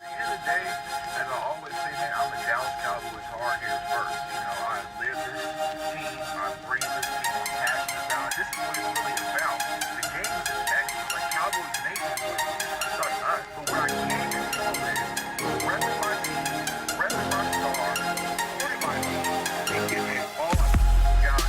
At the end of the day, as I always say, man, I'm a Dallas Cowboys hard here first. I live this team, I breathe this team, I'm passionate about it. This is what it's really about. The game is just excellent, like Cowboys Nation, it's not us. But what I can control is repping my team, repping my star, supporting my team, and giving it all I got.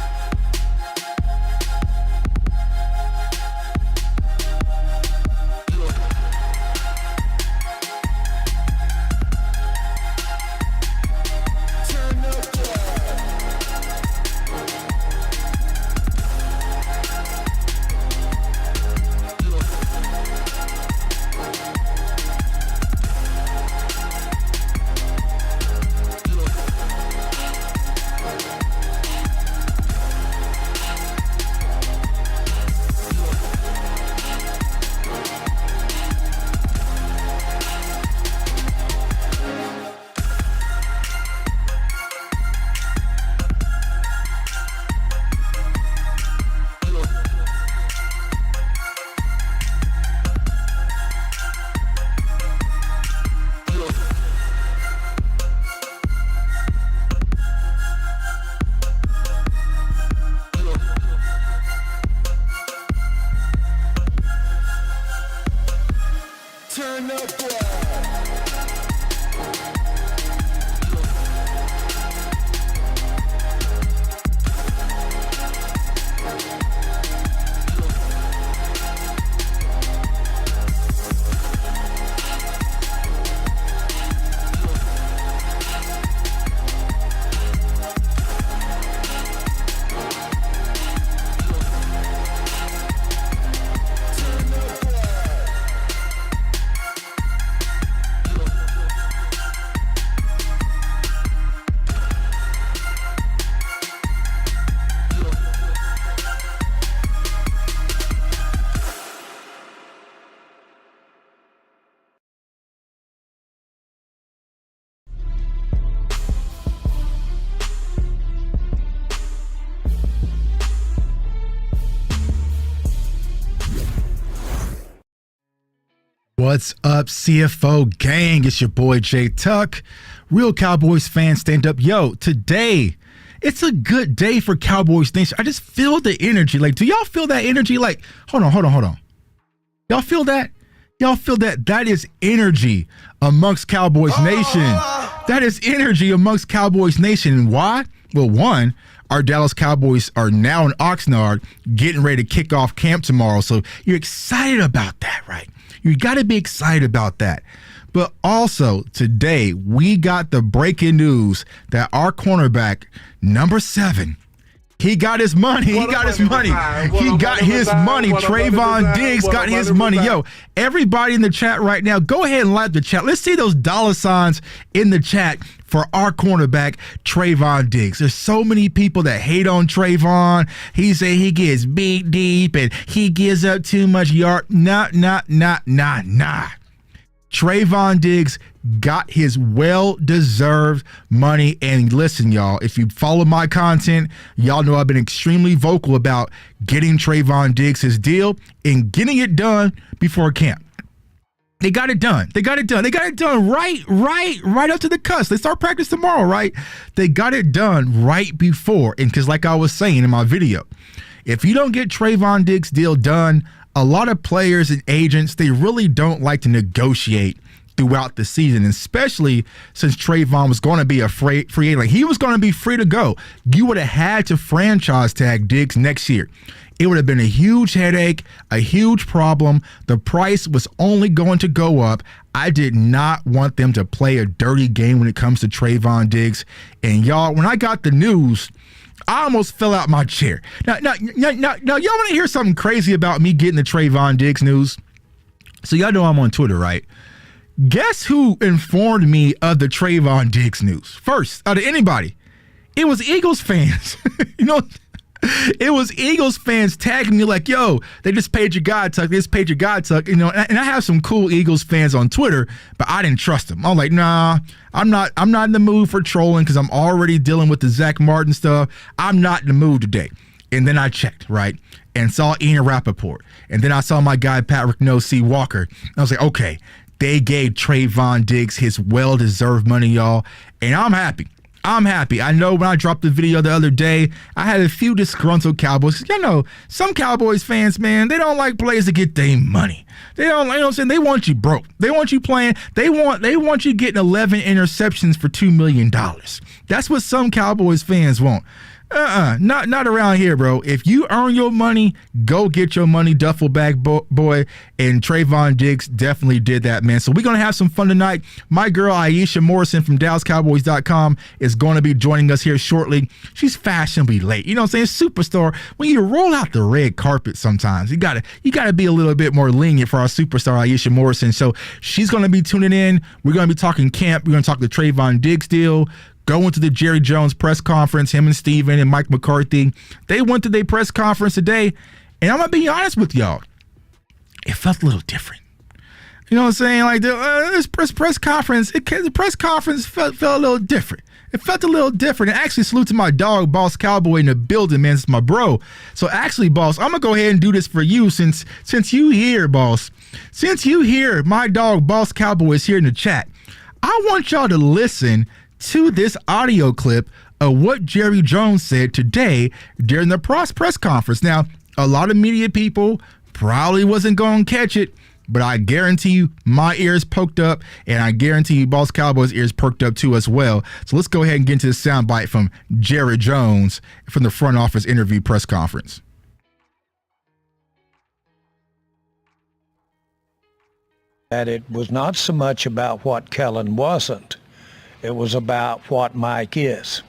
What's up, CFO gang? It's your boy Jay Tuck. Real Cowboys fans, stand up. Yo, today, it's a good day for Cowboys Nation. I just feel the energy. Like, do y'all feel that energy? Like, hold on. Y'all feel that? Y'all feel that? That is energy amongst Cowboys Nation. That is energy amongst Cowboys Nation. Why? Well, one, our Dallas Cowboys are now in Oxnard getting ready to kick off camp tomorrow. So you're excited about that, right? You got to be excited about that. But also today, we got the breaking news that our cornerback, number 7, he got his money. He got his money. Trevon Diggs got his money. Yo, everybody in the chat right now, go ahead and like the chat. Let's see those dollar signs in the chat for our cornerback, Trevon Diggs. There's so many people that hate on Trevon. He say he gets beat deep and he gives up too much yard. Nah. Trevon Diggs got his well-deserved money. And listen, y'all, if you follow my content, y'all know I've been extremely vocal about getting Trevon Diggs his deal and getting it done before camp. They got it done. They got it done right up to the cusp. They start practice tomorrow, right? They got it done right before. And because like I was saying in my video, if you don't get Trevon Diggs' deal done, a lot of players and agents, they really don't like to negotiate throughout the season, especially since Trevon was going to be a free agent. Like, he was going to be free to go. You would have had to franchise tag Diggs next year. It would have been a huge headache, a huge problem. The price was only going to go up. I did not want them to play a dirty game when it comes to Trevon Diggs. And y'all, when I got the news, I almost fell out my chair. Now, y'all want to hear something crazy about me getting the Trevon Diggs news? So y'all know I'm on Twitter, right? Guess who informed me of the Trevon Diggs news? First, out of anybody, it was Eagles fans. It was Eagles fans tagging me like, yo, they just paid your guy, Tuck. They just paid your guy, Tuck. And I have some cool Eagles fans on Twitter, but I didn't trust them. I'm like, nah, I'm not in the mood for trolling because I'm already dealing with the Zack Martin stuff. I'm not in the mood today. And then I checked, right, and saw Ian Rappaport. And then I saw my guy, Patrick No C. Walker. And I was like, okay, they gave Trevon Diggs his well-deserved money, y'all. And I'm happy. I'm happy. I know when I dropped the video the other day, I had a few disgruntled Cowboys. You know, some Cowboys fans, man, they don't like players to get their money. They don't, you know what I'm saying? They want you broke. They want you playing. They want you getting 11 interceptions for $2 million. That's what some Cowboys fans want. Not around here, bro. If you earn your money, go get your money, duffel bag boy. And Trevon Diggs definitely did that, man. So we're going to have some fun tonight. My girl, Iisha Morrison from DallasCowboys.com is going to be joining us here shortly. She's fashionably late. You know what I'm saying? Superstar. When you roll out the red carpet sometimes, you gotta be a little bit more lenient for our superstar, Iisha Morrison. So she's going to be tuning in. We're going to be talking camp. We're going to talk the Trevon Diggs deal. Going to the Jerry Jones press conference, him and Steven and Mike McCarthy. They went to their press conference today, and I'm going to be honest with y'all. It felt a little different. You know what I'm saying? Like, this press conference, the press conference felt a little different. It felt a little different. And actually, salute to my dog, Boss Cowboy, in the building, man. It's my bro. So actually, Boss, I'm going to go ahead and do this for you since you here, Boss. Since you here, my dog, Boss Cowboy, is here in the chat. I want y'all to listen to this audio clip of what Jerry Jones said today during the press conference. Now, a lot of media people probably wasn't going to catch it, but I guarantee you my ears poked up, and I guarantee you Boss Cowboy's ears perked up too as well. So let's go ahead and get into the soundbite from Jerry Jones from the front office interview press conference. That it was not so much about what Kellen wasn't. It was about what Mike is.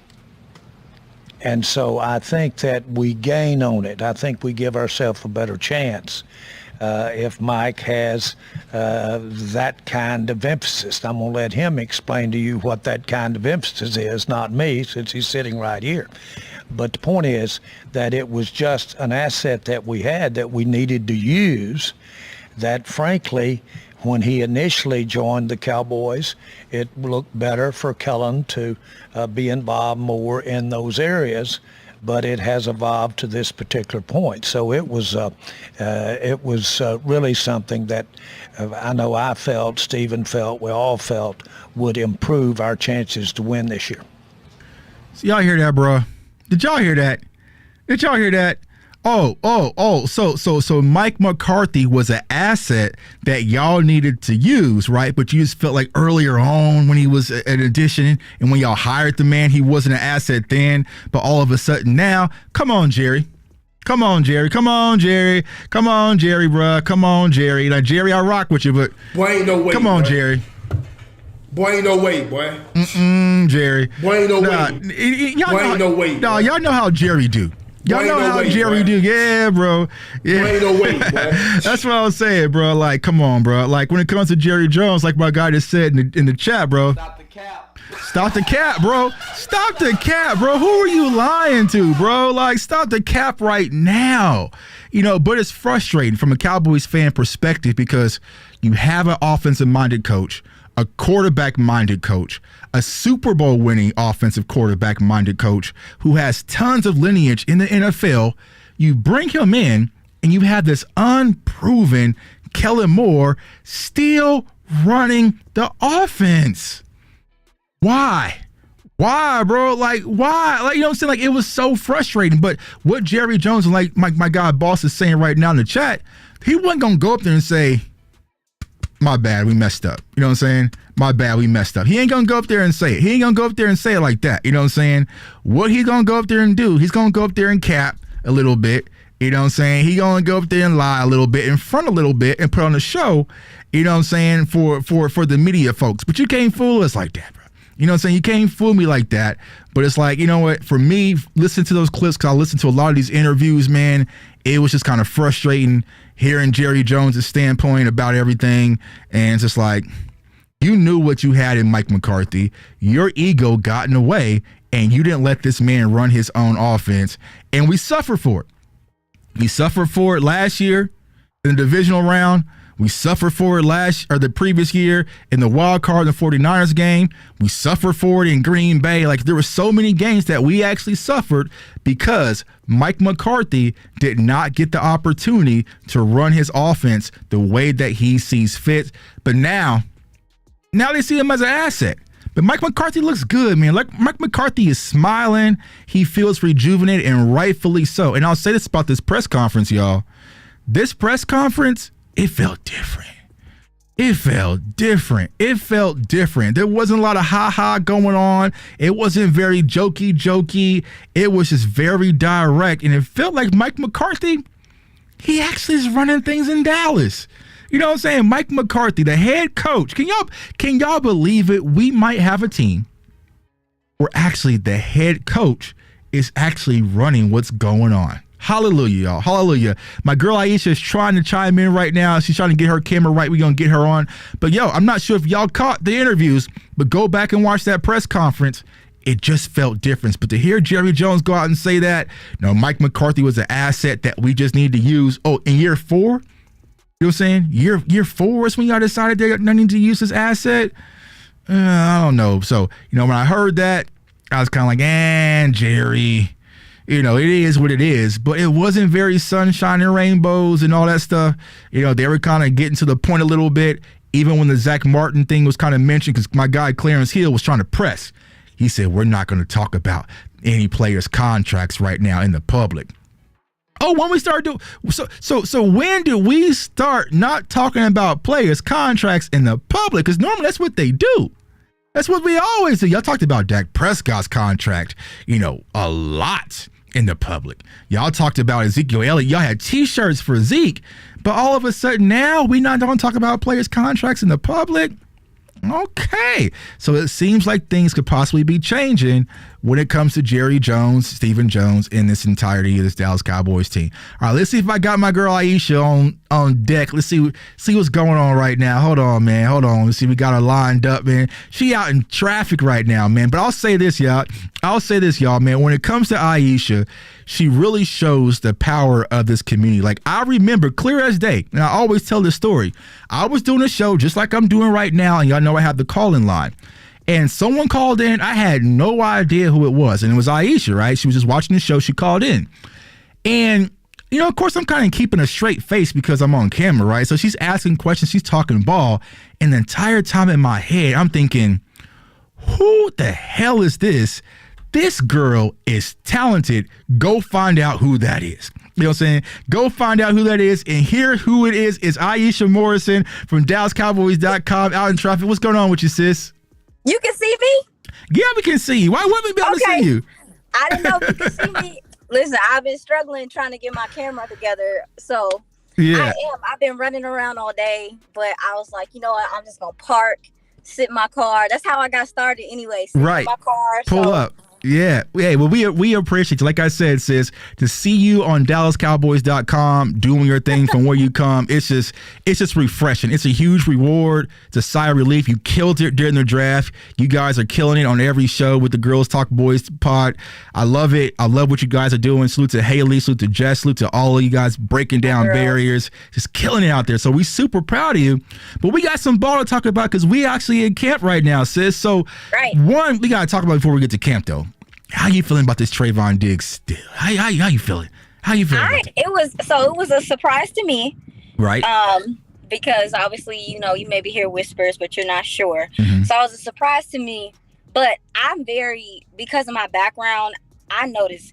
And so I think that we gain on it. I think we give ourselves a better chance if Mike has that kind of emphasis. I'm going to let him explain to you what that kind of emphasis is, not me, since he's sitting right here. But the point is that it was just an asset that we had that we needed to use, that frankly, when he initially joined the Cowboys, it looked better for Kellen to be involved more in those areas, but it has evolved to this particular point. So it was really something that I know I felt, Stephen felt, we all felt would improve our chances to win this year. So y'all hear that, bro? Did y'all hear that? Did y'all hear that? So Mike McCarthy was an asset that y'all needed to use, right? But you just felt like earlier on when he was an addition and when y'all hired the man, he wasn't an asset then. But all of a sudden now, come on, Jerry. Come on, Jerry. Come on, Jerry. Come on, Jerry, bro. Come on, Jerry. Like, Jerry, I rock with you, but boy, ain't no way. Come on, boy. Jerry. Boy, ain't no way, boy. Jerry. Boy, ain't no way. Y'all boy, ain't no way. Nah, y'all know how Jerry do. Y'all know how Jerry do. Yeah, bro. Yeah. Boy, ain't no way, boy. That's what I was saying, bro. Like, come on, bro. Like, when it comes to Jerry Jones, like my guy just said in the chat, bro. Stop the cap. Stop the cap, bro. Stop the cap, bro. Who are you lying to, bro? Like, stop the cap right now. You know, but it's frustrating from a Cowboys fan perspective because you have an offensive-minded coach, a quarterback-minded coach, a Super Bowl winning offensive quarterback-minded coach who has tons of lineage in the NFL. You bring him in, and you have this unproven Kellen Moore still running the offense. Why? Why, bro? Like, why? Like, you know what I'm saying? Like, it was so frustrating. But what Jerry Jones and like my guy Boss is saying right now in the chat, he wasn't going to go up there and say, my bad, we messed up. You know what I'm saying? My bad, we messed up. He ain't going to go up there and say it. He ain't going to go up there and say it like that. You know what I'm saying? What he's going to go up there and do, he's going to go up there and cap a little bit. You know what I'm saying? He going to go up there and lie a little bit, in front a little bit, and put on a show, you know what I'm saying, for the media folks. But you can't fool us like that, bro. You know what I'm saying? You can't fool me like that. But it's like, you know what? For me, listen to those clips, because I listened to a lot of these interviews, man. It was just kind of frustrating hearing Jerry Jones' standpoint about everything. And it's just like, you knew what you had in Mike McCarthy. Your ego got in the way, and you didn't let this man run his own offense. And we suffered for it. We suffered for it last year in the divisional round We suffered for it the previous year in the wild card in the 49ers game. We suffered for it in Green Bay. Like, there were so many games that we actually suffered because Mike McCarthy did not get the opportunity to run his offense the way that he sees fit. But now they see him as an asset. But Mike McCarthy looks good, man. Like, Mike McCarthy is smiling. He feels rejuvenated, and rightfully so. And I'll say this about this press conference, y'all. This press conference, it felt different. It felt different. There wasn't a lot of ha-ha going on. It wasn't very jokey. It was just very direct. And it felt like Mike McCarthy, he actually is running things in Dallas. You know what I'm saying? Mike McCarthy, the head coach. Can y'all believe it? We might have a team where actually the head coach is actually running what's going on. Hallelujah, y'all. Hallelujah. My girl Iisha is trying to chime in right now. She's trying to get her camera right. We're going to get her on. But, yo, I'm not sure if y'all caught the interviews, but go back and watch that press conference. It just felt different. But to hear Jerry Jones go out and say that, Mike McCarthy was an asset that we just need to use. Oh, in year 4? You know what I'm saying? Year 4 is when y'all decided they need to use this asset? I don't know. So, when I heard that, I was kind of like, Jerry, it is what it is. But it wasn't very sunshine and rainbows and all that stuff. They were kind of getting to the point a little bit, even when the Zack Martin thing was kind of mentioned, because my guy Clarence Hill was trying to press. He said, we're not going to talk about any players' contracts right now in the public. Oh, when we start doing so when do we start not talking about players' contracts in the public? Because normally that's what they do. That's what we always do. Y'all talked about Dak Prescott's contract, a lot in the public. Y'all talked about Ezekiel Elliott. Y'all had T-shirts for Zeke, but all of a sudden now we not going to talk about players' contracts in the public. Okay, so it seems like things could possibly be changing when it comes to Jerry Jones, Stephen Jones, and this entirety of this Dallas Cowboys team. All right, let's see if I got my girl Iisha on deck. Let's see what's going on right now. Hold on, man. Hold on. Let's see. We got her lined up, man. She out in traffic right now, man. But I'll say this, y'all, man. When it comes to Iisha, she really shows the power of this community. Like, I remember clear as day, and I always tell this story. I was doing a show just like I'm doing right now, and y'all know I have the call-in line. And someone called in. I had no idea who it was, and it was Iisha, right? She was just watching the show. She called in. And, of course, I'm kind of keeping a straight face because I'm on camera, right? So she's asking questions. She's talking ball. And the entire time in my head, I'm thinking, who the hell is this? This girl is talented. Go find out who that is. You know what I'm saying? Go find out who that is. And here who it is Iisha Morrison from DallasCowboys.com out in traffic. What's going on with you, sis? You can see me? Yeah, we can see you. Why wouldn't we be able to see you? I didn't know if you could see me. Listen, I've been struggling trying to get my camera together. So yeah. I've been running around all day, but I was like, you know what? I'm just going to park, sit in my car. That's how I got started anyway. Sit in my car. Pull up. Yeah. Hey, well, we appreciate you. Like I said, sis, to see you on DallasCowboys.com doing your thing from where you come, it's just refreshing. It's a huge reward. It's a sigh of relief. You killed it during the draft. You guys are killing it on every show with the Girls Talk Boys pod. I love it. I love what you guys are doing. Salute to Haley, salute to Jess, salute to all of you guys breaking down barriers, just killing it out there. So we super proud of you. But we got some ball to talk about because we actually in camp right now, sis. So one, we got to talk about before we get to camp, though. How you feeling about this Trevon Diggs still? How you feeling? How you feeling? It was a surprise to me. Right. Because obviously, you maybe hear whispers, but you're not sure. Mm-hmm. So it was a surprise to me. But because of my background, I notice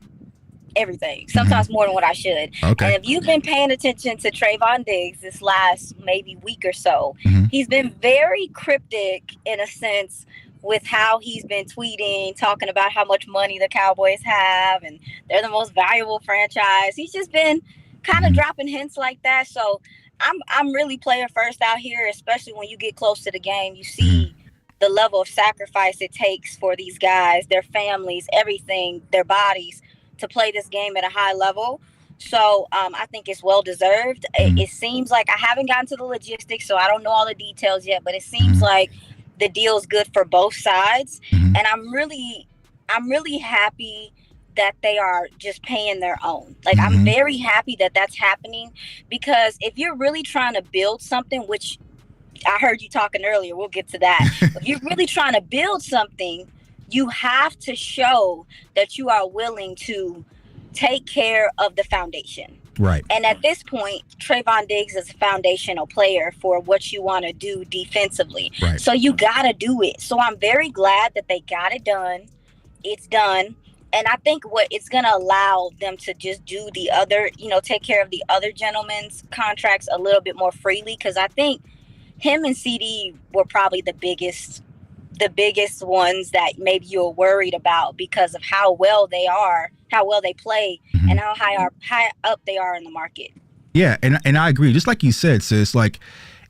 everything, sometimes more than what I should. Okay. And if you've been paying attention to Trevon Diggs this last maybe week or so, he's been very cryptic in a sense with how he's been tweeting, talking about how much money the Cowboys have and they're the most valuable franchise. He's just been kind of dropping hints like that. So I'm really player first out here, especially when you get close to the game. You see the level of sacrifice it takes for these guys, their families, everything, their bodies to play this game at a high level. So I think it's well-deserved. It seems like I haven't gotten to the logistics, so I don't know all the details yet, but it seems like the deal's good for both sides. And I'm really happy that they are just paying their own. Like, I'm very happy that that's happening, because if you're really trying to build something, which I heard you talking earlier, we'll get to that. If you're really trying to build something, you have to show that you are willing to take care of the foundation. Right. And at this point, Trevon Diggs is a foundational player for what you want to do defensively. Right. So you got to do it. So I'm very glad that they got it done. It's done. And I think what it's going to allow them to just do the other, take care of the other gentlemen's contracts a little bit more freely. Because I think him and CD were probably the biggest ones that maybe you're worried about because of how well they play, and how high up they are in the market. Yeah, and I agree. Just like you said, sis, like,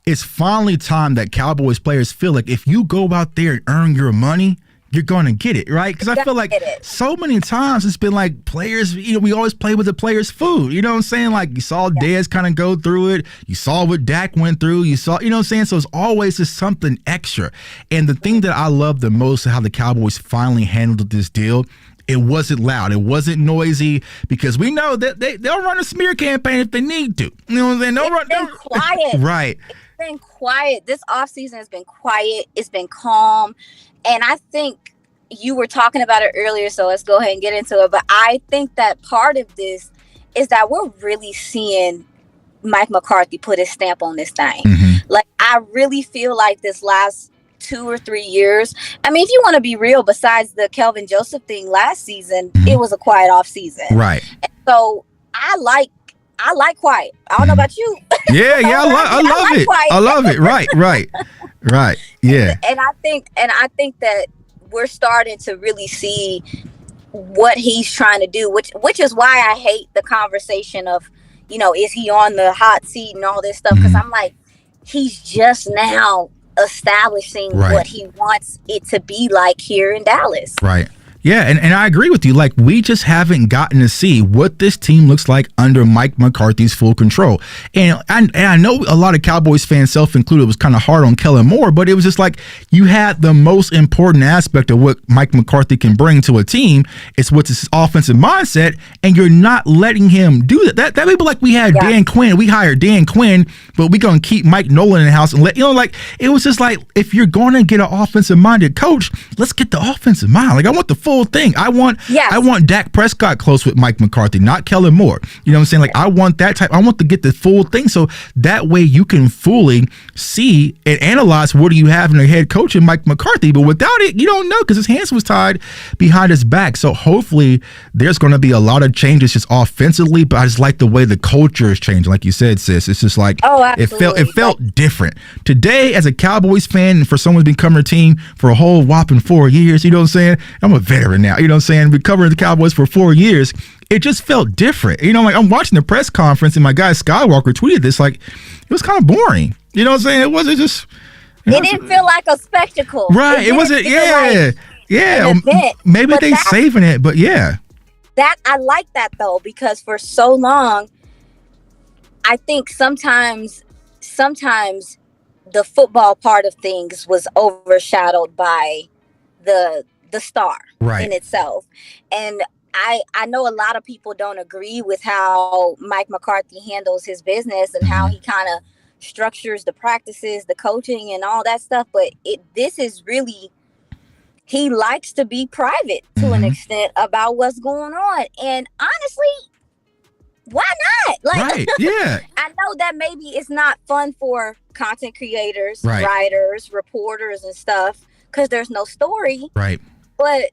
it's finally time that Cowboys players feel like if you go out there and earn your money, you're going to get it, right? Because I feel like so many times it's been like players, we always play with the players' food. You know what I'm saying? Like, you saw Dez kind of go through it. You saw what Dak went through. You saw, you know what I'm saying? So it's always just something extra. And the thing that I love the most is how the Cowboys finally handled this deal. It wasn't loud. It wasn't noisy, because we know that they'll run a smear campaign if they need to. You know what I'm saying? It's been quiet. Right. It's been quiet. This offseason has been quiet. It's been calm. And I think you were talking about it earlier, so let's go ahead and get into it. But I think that part of this is that we're really seeing Mike McCarthy put his stamp on this thing. Like, I really feel like this last 2 or 3 years, I mean, if you want to be real, besides the Kelvin Joseph thing last season, it was a quiet off season. Right. And so I like quiet. I don't know about you. Yeah, I love it. Quiet. I love it. Right. Yeah. And I think that we're starting to really see what he's trying to do, which is why I hate the conversation of, is he on the hot seat and all this stuff? Because I'm like, he's just now establishing what he wants it to be like here in Dallas. Right. Yeah, and I agree with you. Like, we just haven't gotten to see what this team looks like under Mike McCarthy's full control. And I know a lot of Cowboys fans, self-included, was kind of hard on Kellen Moore, but it was just like, you had the most important aspect of what Mike McCarthy can bring to a team. It's what's his offensive mindset, and you're not letting him do that. That people like we had Dan Quinn. We hired Dan Quinn, but we're going to keep Mike Nolan in the house and let, like, it was just like, if you're going to get an offensive-minded coach, let's get the offensive mind. Like, I want the full thing. I want Dak Prescott close with Mike McCarthy, not Kellen Moore. You know what I'm saying? Like, I want that type. I want to get the full thing, so that way you can fully see and analyze what do you have in a head coach in Mike McCarthy. But without it, you don't know, because his hands was tied behind his back. So hopefully there's going to be a lot of changes just offensively. But I just like the way the culture is changing. Like you said, sis, it's just like, it felt different today as a Cowboys fan, and for someone who's been covering a team for a whole whopping 4 years. You know what I'm saying? I'm a veteran now. You know what I'm saying? Been covering the Cowboys for 4 years. It just felt different. Like, I'm watching the press conference, and my guy Skywalker tweeted this, like, it was kind of boring. You know what I'm saying? It wasn't just. It didn't feel like a spectacle. Right. It wasn't. Yeah. Maybe they saving it, but yeah. That I like that though, because for so long, I think sometimes the football part of things was overshadowed by the star in itself. And I know a lot of people don't agree with how Mike McCarthy handles his business and how he kind of structures the practices, the coaching and all that stuff. But this is really, he likes to be private to an extent about what's going on. And honestly, why not? Like, yeah. I know that maybe it's not fun for content creators, writers, reporters and stuff, because there's no story. Right. But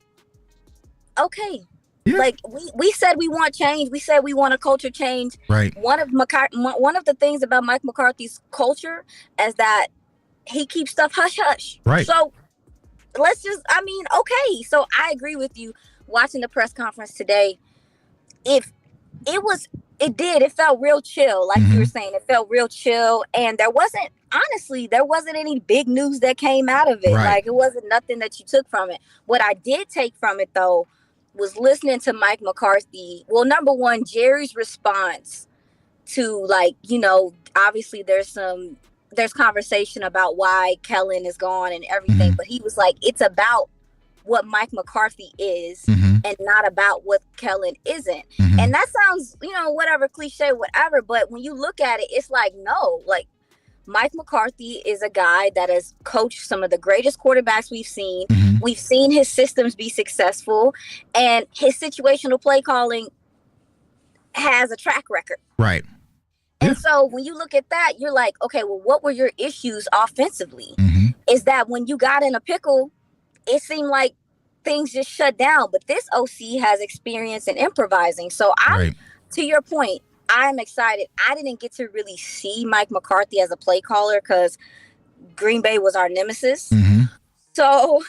okay. Yeah. Like we said we want change. We said we want a culture change. Right. One of the things about Mike McCarthy's culture is that he keeps stuff hush hush. Right. So okay. So I agree with you. Watching the press conference today, it felt real chill. Like you were saying, it felt real chill. And there wasn't any big news that came out of it. Right. Like, it wasn't nothing that you took from it. What I did take from it though was listening to Mike McCarthy. Well, number one, Jerry's response to, like, obviously there's conversation about why Kellen is gone and everything, but he was like, it's about what Mike McCarthy is Mm-hmm. and not about what Kellen isn't. Mm-hmm. And that sounds, whatever, cliche, whatever. But when you look at it, it's like, no, like Mike McCarthy is a guy that has coached some of the greatest quarterbacks we've seen. Mm-hmm. We've seen his systems be successful, and his situational play calling has a track record. Right. And so when you look at that, you're like, okay, well, what were your issues offensively? Mm-hmm. Is that when you got in a pickle, it seemed like things just shut down. But this OC has experience in improvising. So to your point, I'm excited. I didn't get to really see Mike McCarthy as a play caller because Green Bay was our nemesis. Mm-hmm. So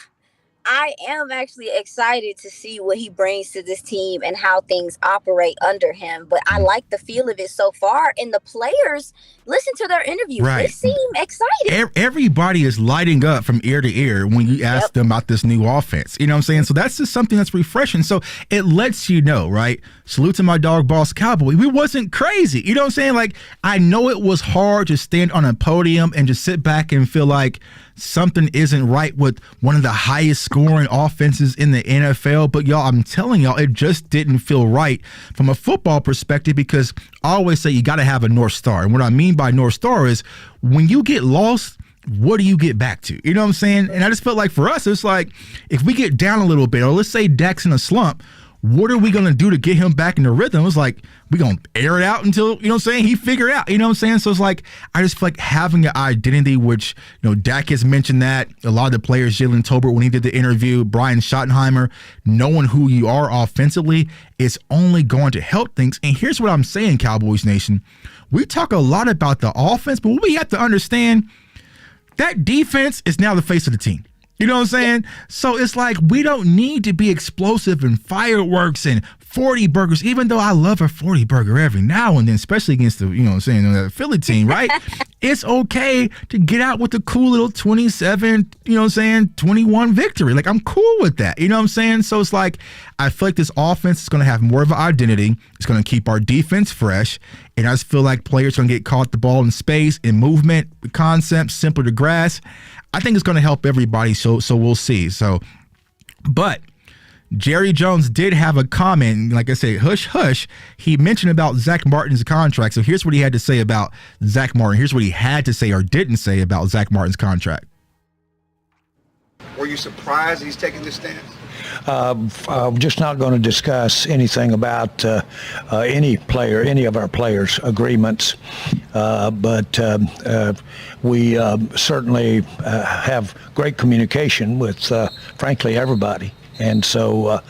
I am actually excited to see what he brings to this team and how things operate under him. But I like the feel of it so far. And the players, listen to their interviews. Right. They seem excited. Everybody is lighting up from ear to ear when you ask them about this new offense. You know what I'm saying? So that's just something that's refreshing. So it lets you know, right? Salute to my dog, Boss Cowboy. We wasn't crazy. You know what I'm saying? Like, I know it was hard to stand on a podium and just sit back and feel like something isn't right with one of the highest scoring offenses in the NFL. But y'all, I'm telling y'all, it just didn't feel right from a football perspective, because I always say you got to have a North Star. And what I mean by North Star is when you get lost, what do you get back to? You know what I'm saying? And I just felt like for us, it's like if we get down a little bit, or let's say Dak's in a slump, what are we going to do to get him back in the rhythm? It's like, we going to air it out until, you know what I'm saying, he figure it out. You know what I'm saying? So it's like, I just feel like having an identity, which, Dak has mentioned that. A lot of the players, Jalen Tolbert, when he did the interview, Brian Schottenheimer, knowing who you are offensively is only going to help things. And here's what I'm saying, Cowboys Nation. We talk a lot about the offense, but we have to understand that defense is now the face of the team. You know what I'm saying? So it's like we don't need to be explosive and fireworks and 40 burgers, even though I love a 40 burger every now and then, especially against the, the Philly team, right? It's okay to get out with a cool little 27, 21 victory. Like, I'm cool with that. You know what I'm saying? So it's like, I feel like this offense is going to have more of an identity. It's going to keep our defense fresh. And I just feel like players are going to get caught the ball in space, in movement, concepts, simpler to grasp. I think it's going to help everybody, so we'll see. But Jerry Jones did have a comment, like I said, hush, hush. He mentioned about Zack Martin's contract. So here's what he had to say about Zack Martin. Here's what he had to say or didn't say about Zack Martin's contract. Were you surprised he's taking this stance? I'm just not going to discuss anything about any of our players' agreements, but we certainly have great communication with, frankly, everybody. And so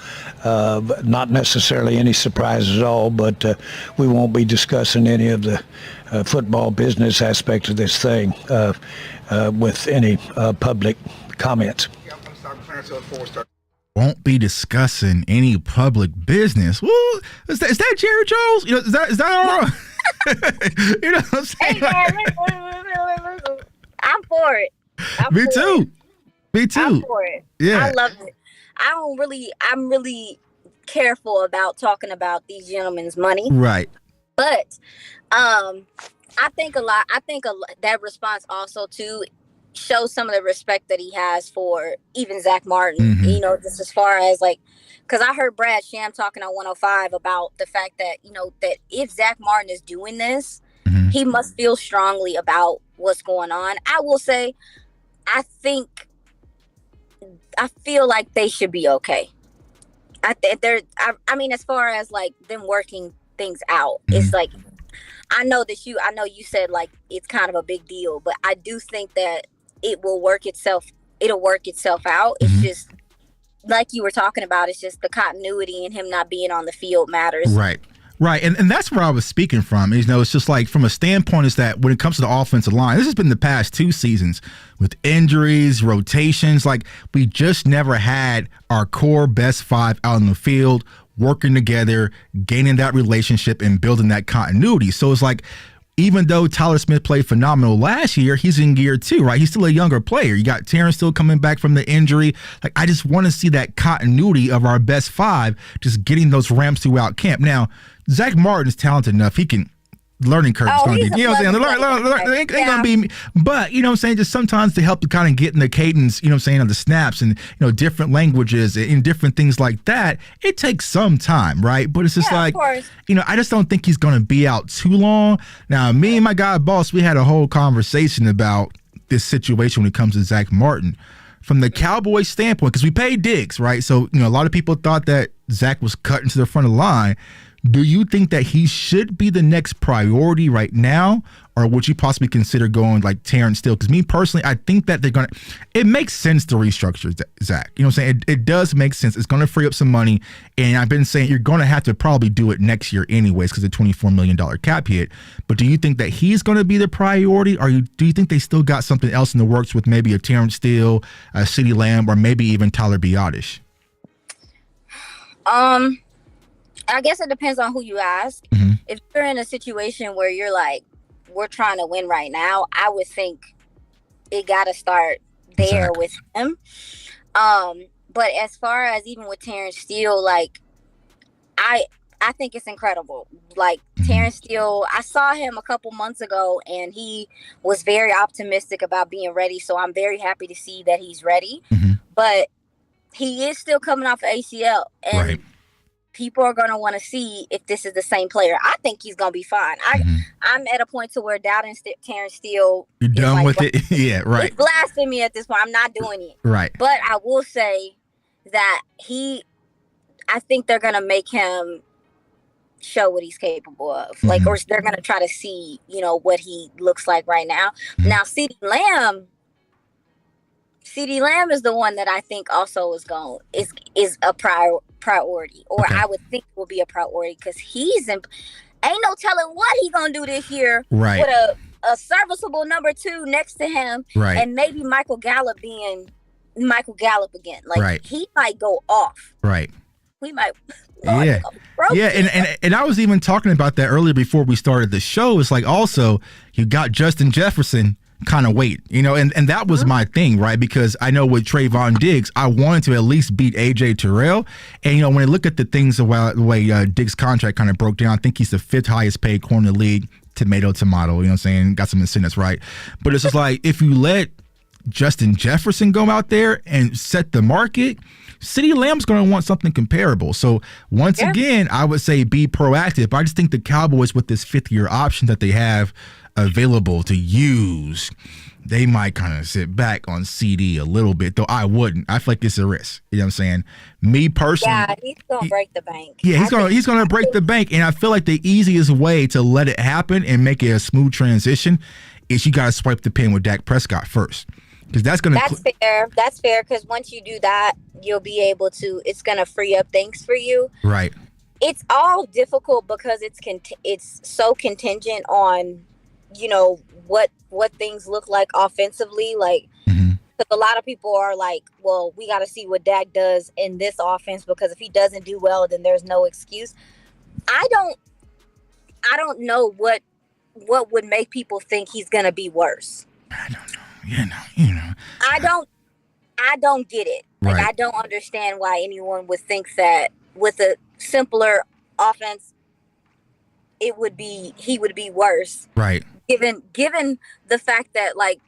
not necessarily any surprises at all, but we won't be discussing any of the football business aspect of this thing with any public comments. Yeah, I'm going to start clearance of the 4-star. Won't be discussing any public business. Woo! Is that Jerry Jones? Is that all right? You know what I'm saying? Hey, man, listen. I'm for it. Me too. I'm for it. Yeah. I love it. I'm really careful about talking about these gentlemen's money. Right. But I think that response also too shows some of the respect that he has for even Zack Martin, Mm-hmm. Just as far as like, because I heard Brad Sham talking on 105 about the fact that, that if Zack Martin is doing this, mm-hmm. he must feel strongly about what's going on. I will say, I feel like they should be okay. I mean, as far as like them working things out, Mm-hmm. it's like, I know you said like it's kind of a big deal, but I do think that it'll work itself out. It's Mm-hmm. just like you were talking about, it's just the continuity and him not being on the field matters. Right. And that's where I was speaking from. It's just like from a standpoint is that when it comes to the offensive line, this has been the past 2 seasons with injuries, rotations. Like, we just never had our core best 5 out in the field working together, gaining that relationship and building that continuity. So it's like, even though Tyler Smith played phenomenal last year, he's in year 2, right? He's still a younger player. You got Terrence still coming back from the injury. Like, I just want to see that continuity of our best 5, just getting those ramps throughout camp. Now, Zack Martin is talented enough. He can learning curve is Oh, going to he's be. You know what I'm saying? They ain't going to be. But, you know what I'm saying, just sometimes to help you kind of get in the cadence, you know what I'm saying, of the snaps and, you know, different languages and different things like that, it takes some time, right? But it's just like, you know, I just don't think he's going to be out too long. Now, me and my guy, Boss, we had a whole conversation about this situation when it comes to Zack Martin. From the Cowboys standpoint, because we paid Diggs, right? So, you know, a lot of people thought that Zack was cut into the front of the line. Do you think that he should be the next priority right now? Or would you possibly consider going like Terrence Steele? Because me personally, I think that they're going to, it makes sense to restructure Zack. You know what I'm saying? It does make sense. It's going to free up some money. And I've been saying you're going to have to probably do it next year anyways because of the $24 million cap hit. But do you think that he's going to be the priority? Or do you think they still got something else in the works with maybe a Terrence Steele, a CeeDee Lamb, or maybe even Tyler Biadasz? I guess it depends on who you ask. Mm-hmm. If you're in a situation where you're like, we're trying to win right now, I would think it got to start there with him. But as far as even with Terrence Steele, like, I think it's incredible. Like, Terrence Steele, I saw him a couple months ago, and he was very optimistic about being ready. So I'm very happy to see that he's ready. Mm-hmm. But he is still coming off ACL. And people are going to want to see if this is the same player. I think he's going to be fine. I'm at a point to where doubting Terrence Steele. You're done with it? Yeah, right. It's blasphemy at this point. I'm not doing it. Right. But I will say that I think they're going to make him show what he's capable of. Like, or they're going to try to see, you know, what he looks like right now. Now, CeeDee Lamb is the one that I think also is a priority, or I would think will be a priority because ain't no telling what he gonna do this year with a serviceable number 2 next to him, and maybe Michael Gallup being Michael Gallup again. Like he might go off. We might. And I was even talking about that earlier before we started the show. It's like also you got Justin Jefferson. Kind of wait, you know, and that was my thing, right? Because I know with Trevon Diggs, I wanted to at least beat AJ Terrell. And, you know, when I look at the things, the way Diggs' contract kind of broke down, I think he's the 5th highest paid corner in the league. Tomato, you know what I'm saying? Got some incentives, right? But it's just like, if you let Justin Jefferson go out there and set the market, CeeDee Lamb's going to want something comparable. So once again, I would say be proactive. But I just think the Cowboys, with this 5th-year option that they have available to use, they might kind of sit back on CD a little bit, though I wouldn't. I feel like it's a risk. You know what I'm saying? Me personally. Yeah, he's going to break the bank. Yeah, he's going to break the bank. And I feel like the easiest way to let it happen and make it a smooth transition is you got to swipe the pin with Dak Prescott first. Because that's going to. That's fair. That's fair. Because once you do that, you'll be able to. It's going to free up things for you. Right. It's all difficult because it's so contingent on, you know, what things look like offensively. Like, because a lot of people are like, well, we got to see what Dak does in this offense, because if he doesn't do well, then there's no excuse. I don't know what would make people think he's going to be worse. I don't know. You know. I don't get it. Like, I don't understand why anyone would think that with a simpler offense, he would be worse. Right. Given the fact that, like,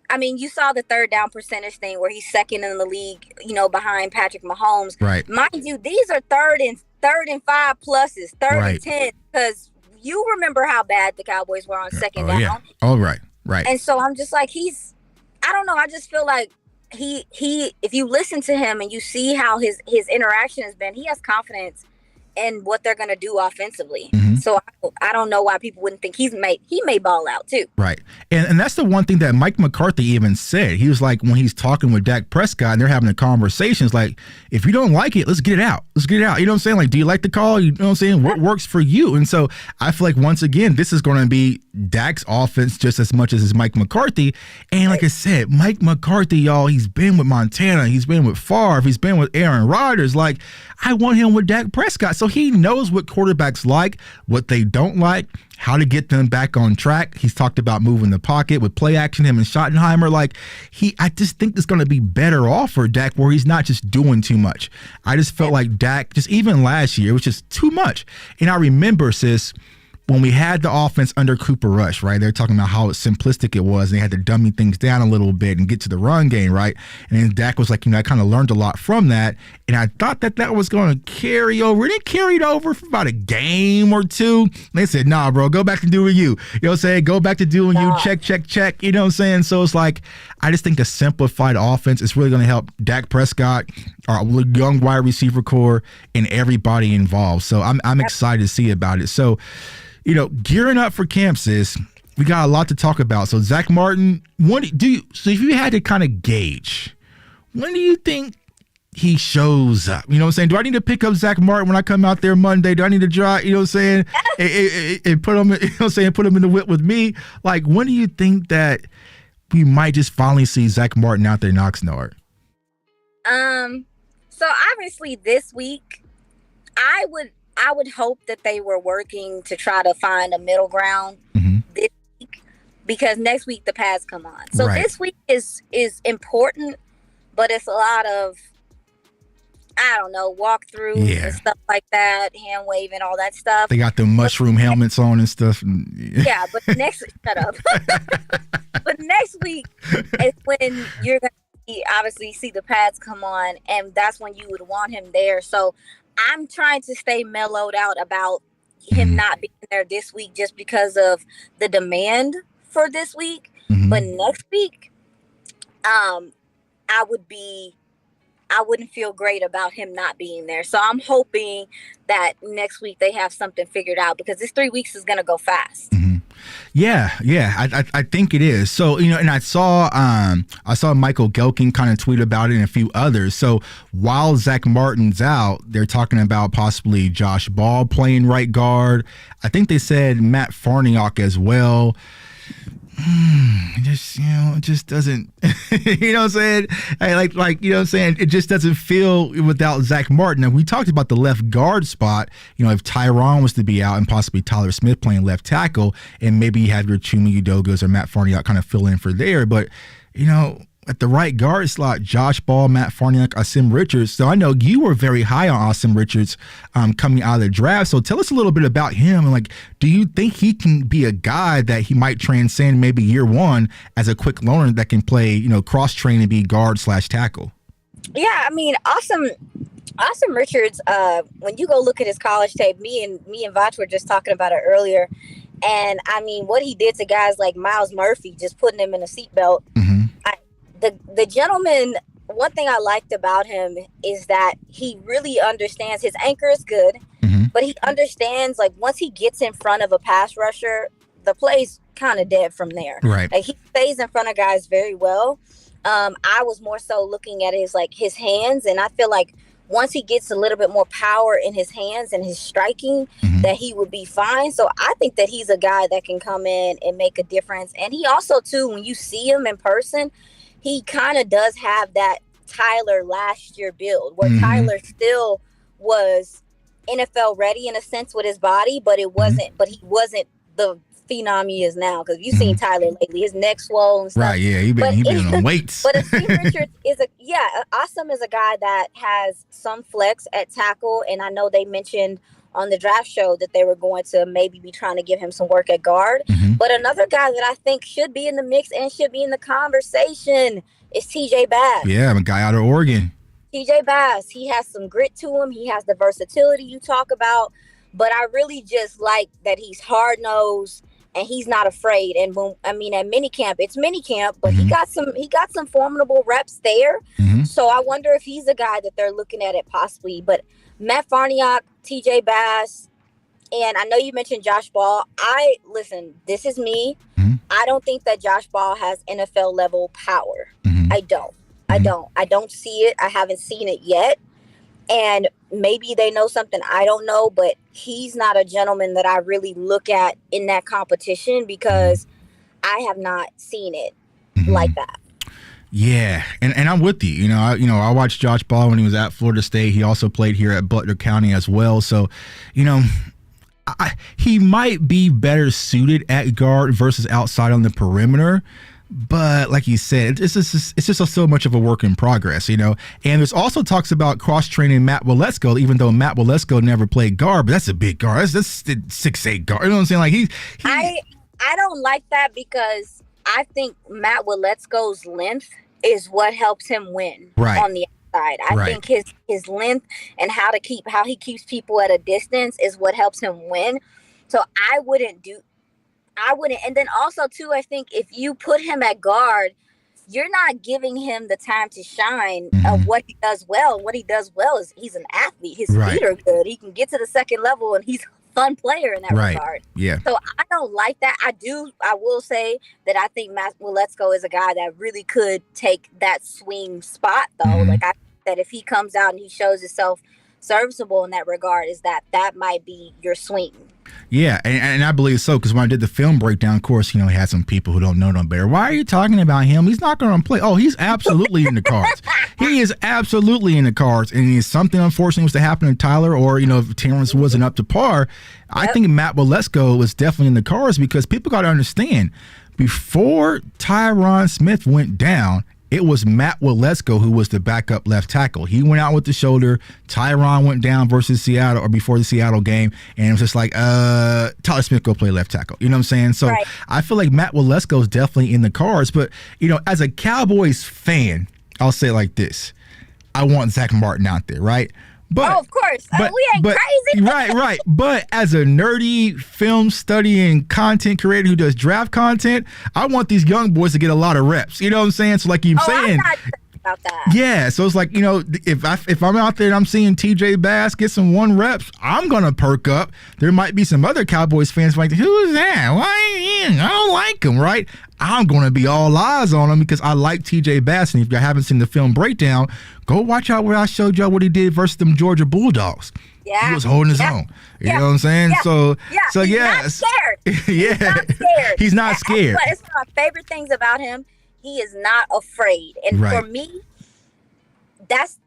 I mean, you saw the 3rd down percentage thing where he's 2nd in the league, you know, behind Patrick Mahomes. Right. Mind you, these are 3rd and 5 pluses, 3rd and 10, because you remember how bad the Cowboys were on 2nd down. Yeah. Oh, right. Right. And so I'm just like, I don't know. I just feel like he if you listen to him and you see how his interaction has been, he has confidence in what they're going to do offensively. So I don't know why people wouldn't think he may ball out too. Right. And that's the one thing that Mike McCarthy even said. He was like, when he's talking with Dak Prescott and they're having a conversation, it's like, if you don't like it, let's get it out. Let's get it out. You know what I'm saying? Like, do you like the call? You know what I'm saying? What works for you? And so I feel like, once again, this is going to be Dak's offense just as much as it's Mike McCarthy. And like I said, Mike McCarthy, y'all, he's been with Montana. He's been with Favre. He's been with Aaron Rodgers. Like, I want him with Dak Prescott. So he knows what quarterbacks like, what they don't like, how to get them back on track. He's talked about moving the pocket with play action, him and Schottenheimer. Like, I just think it's going to be better off for Dak where he's not just doing too much. I just felt like Dak, just even last year, it was just too much. And I remember, sis, when we had the offense under Cooper Rush, right, they're talking about how simplistic it was. And they had to dummy things down a little bit and get to the run game, right? And then Dak was like, I kind of learned a lot from that. And I thought that was going to carry over. And it carried over for about a game or two. And they said, nah, bro, go back to doing you. You know what I'm saying? Go back to doing you. Check. You know what I'm saying? So it's like, I just think the simplified offense is really going to help Dak Prescott, our young wide receiver core, and everybody involved. So I'm excited to see about it. So, gearing up for camp, sis, we got a lot to talk about. So Zack Martin, so if you had to kind of gauge, when do you think he shows up? You know what I'm saying? Do I need to pick up Zack Martin when I come out there Monday? Do I need to drive, you know what I'm saying? And put him, put him in the whip with me? Like, when do you think that we might just finally see Zack Martin out there in Oxnard? So obviously this week, I would hope that they were working to try to find a middle ground this week, because next week the pads come on. So This week is important, but it's a lot of, I don't know, walkthroughs and stuff like that, hand waving, all that stuff. They got the mushroom helmets on and stuff. Yeah, but shut up. But next week is when you're going to obviously see the pads come on, and that's when you would want him there. So I'm trying to stay mellowed out about him not being there this week just because of the demand for this week. But next week, I wouldn't feel great about him not being there. So I'm hoping that next week they have something figured out, because this 3 weeks is going to go fast. Yeah, I think it is. So, and I saw Michael Gelkin kind of tweet about it and a few others. So while Zack Martin's out, they're talking about possibly Josh Ball playing right guard. I think they said Matt Farniok as well. It just doesn't, you know what I'm saying? Like, you know what I'm saying? It just doesn't feel without Zack Martin. And we talked about the left guard spot, if Tyron was to be out and possibly Tyler Smith playing left tackle, and maybe you have your Chuma Udogos or Matt Farniok kind of fill in for there. But, at the right guard slot, Josh Ball, Matt Farniok, Asim Richards. So I know you were very high on Asim Richards coming out of the draft. So tell us a little bit about him. And do you think he can be a guy that he might transcend maybe year one as a quick learner that can play, cross train and be guard / tackle? Yeah, I mean, Asim Richards, when you go look at his college tape, me and Vach were just talking about it earlier. And I mean, what he did to guys like Miles Murphy, just putting him in a seatbelt. The gentleman, one thing I liked about him is that he really understands his anchor is good, but he understands, once he gets in front of a pass rusher, the play's kind of dead from there. Right. He stays in front of guys very well. I was more so looking at his hands, and I feel like once he gets a little bit more power in his hands and his striking, that he would be fine. So I think that he's a guy that can come in and make a difference. And he also, too, when you see him in person, he kind of does have that Tyler last year build, where Tyler still was NFL ready in a sense with his body, but it wasn't. But he wasn't the phenom he is now. Because you've seen Tyler lately, his neck swollen and stuff. Right? Yeah, he been on weights. But Steve Richards is Asim is a guy that has some flex at tackle, and I know they mentioned on the draft show that they were going to maybe be trying to give him some work at guard. But another guy that I think should be in the mix and should be in the conversation is TJ Bass. Yeah, I'm a guy out of Oregon. TJ Bass, he has some grit to him. He has the versatility you talk about. But I really just like that he's hard-nosed and he's not afraid. And at minicamp, it's minicamp, but he got some formidable reps there. So I wonder if he's a guy that they're looking at it possibly. But Matt Farniok, TJ Bass, and I know you mentioned Josh Ball. This is me. I don't think that Josh Ball has NFL level power. I don't. I don't see it. I haven't seen it yet. And maybe they know something I don't know, but he's not a gentleman that I really look at in that competition because I have not seen it like that. Yeah, and I'm with you. I watched Josh Ball when he was at Florida State. He also played here at Butler County as well. So, he might be better suited at guard versus outside on the perimeter. But like you said, it's just so much of a work in progress, And there's also talks about cross-training Matt Waletzko, even though Matt Waletzko never played guard, but that's a big guard. That's 6'8" guard. You know what I'm saying? Like I don't like that because I think Matt Waletzko's length is what helps him win on the outside. I think his length and how he keeps people at a distance is what helps him win. So I wouldn't. And then also too, I think if you put him at guard, you're not giving him the time to shine of what he does well. And what he does well is he's an athlete. His feet are good. He can get to the second level, and he's a fun player in that regard. Yeah. So I don't like that. I will say that I think Matt Waletzko is a guy that really could take that swing spot, though. Like I think that if he comes out and he shows himself serviceable in that regard, is that might be your swing. Yeah, and I believe so, because when I did the film breakdown, of course, he had some people who don't know no better. Why are you talking about him? He's not going to play. Oh, he's absolutely in the cards. He is absolutely in the cards. And if something unfortunately was to happen to Tyler, or, if Terrence wasn't up to par, I think Matt Waletzko was definitely in the cards, because people got to understand, before Tyron Smith went down, it was Matt Waletzko who was the backup left tackle. He went out with the shoulder. Tyron went down versus Seattle, or before the Seattle game, and it was just like, Tyler Smith go play left tackle. You know what I'm saying? So I feel like Matt Waletzko is definitely in the cards. But, as a Cowboys fan, I'll say it like this. I want Zack Martin out there, right? But, of course. We ain't crazy. Right. But as a nerdy film studying content creator who does draft content, I want these young boys to get a lot of reps. You know what I'm saying? So like you're saying. I'm not about that. Yeah. So it's like, if I'm out there and I'm seeing TJ Bass get some 1 reps, I'm going to perk up. There might be some other Cowboys fans like, who is that? Why ain't he? I don't like him, right? I'm going to be all eyes on him because I like TJ Bass. And if you haven't seen the film breakdown, go watch out where I showed y'all what he did versus them Georgia Bulldogs. Yeah. He was holding his own. You know what I'm saying? Yeah. So he's yeah. not scared. He's not scared. He's not scared. It's one of my favorite things about him. He is not afraid. And for me, that's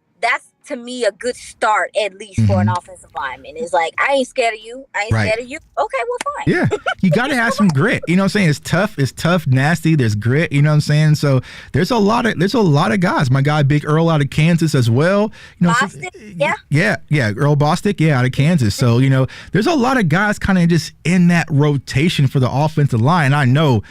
to me a good start, at least for an offensive lineman. It's like, I ain't scared of you. I ain't scared of you. Okay, well, fine. Yeah. You got to have some grit. You know what I'm saying? It's tough, nasty. There's grit. You know what I'm saying? So there's a lot of guys. My guy, Big Earl out of Kansas as well. Bostic, Yeah. Earl Bostic, out of Kansas. So, there's a lot of guys kind of just in that rotation for the offensive line. I know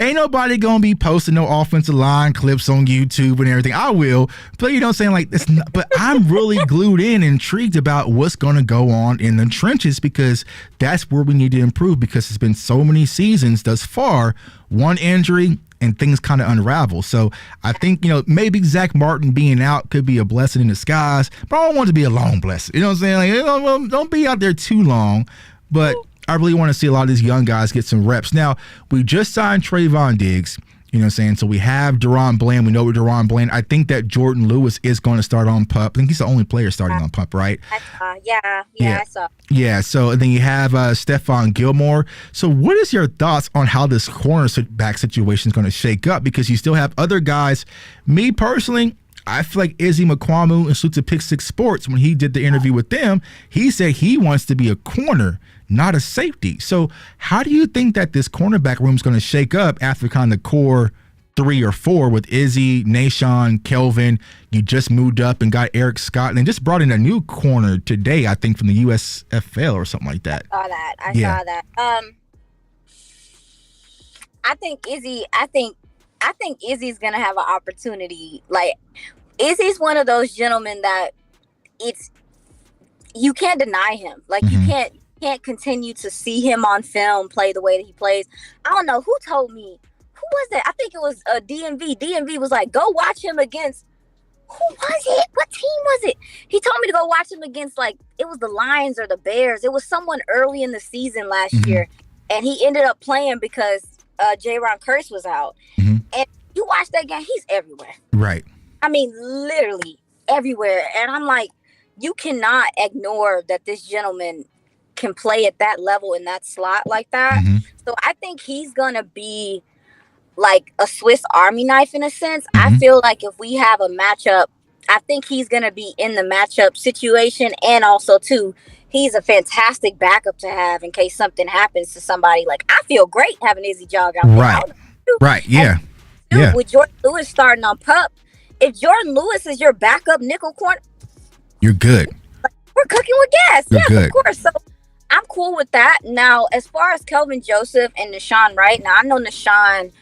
ain't nobody gonna be posting no offensive line clips on YouTube and everything. I will, but saying like this. But I'm really glued in, intrigued about what's gonna go on in the trenches, because that's where we need to improve. Because it's been so many seasons thus far, one injury and things kind of unravel. So I think maybe Zack Martin being out could be a blessing in disguise, but I don't want it to be a long blessing. You know what I'm saying? Like, don't be out there too long, but I really want to see a lot of these young guys get some reps. Now, we just signed Trevon Diggs, you know what I'm saying? So we have Deron Bland. We know we're Deron Bland. I think that Jordan Lewis is going to start on PUP. I think he's the only player starting on PUP, right? I saw. Yeah, so and then you have Stephon Gilmore. So what is your thoughts on how this cornerback situation is going to shake up? Because you still have other guys. Me personally, I feel like Izzy McQuamu and Suits of Pick Six Sports, when he did the interview with them, he said he wants to be a corner, not a safety. So how do you think that this cornerback room is going to shake up after kind of the core 3 or 4 with Izzy, Nashawn, Kelvin? You just moved up and got Eric Scott, and just brought in a new corner today, I think, from the USFL or something like that. I saw that. I think Izzy's gonna have an opportunity. Like, Izzy's one of those gentlemen that you can't deny him. Like, you can't continue to see him on film play the way that he plays. I don't know who told me. Who was that? I think it was DMV. DMV was like, go watch him against. Who was it? What team was it? He told me to go watch him against, like, it was the Lions or the Bears. It was someone early in the season last year, and he ended up playing because J-Ron Curse was out. And you watch that game, he's everywhere. Right. I mean, literally everywhere. And I'm like, you cannot ignore that this gentleman can play at that level in that slot like that. So I think he's going to be like a Swiss Army knife in a sense. I feel like if we have a matchup, I think he's going to be in the matchup situation. And also, too, he's a fantastic backup to have in case something happens to somebody. Like, I feel great having Izzy jog out there. Right. Yeah. Dude, Yeah. with Jordan Lewis starting on pup, if Jordan Lewis is your backup nickel corner, You're good. we're cooking with gas. You're Yes, good. of course. So I'm cool with that. Now, as far as Kelvin Joseph and Nashawn Wright, now I know Nashawn,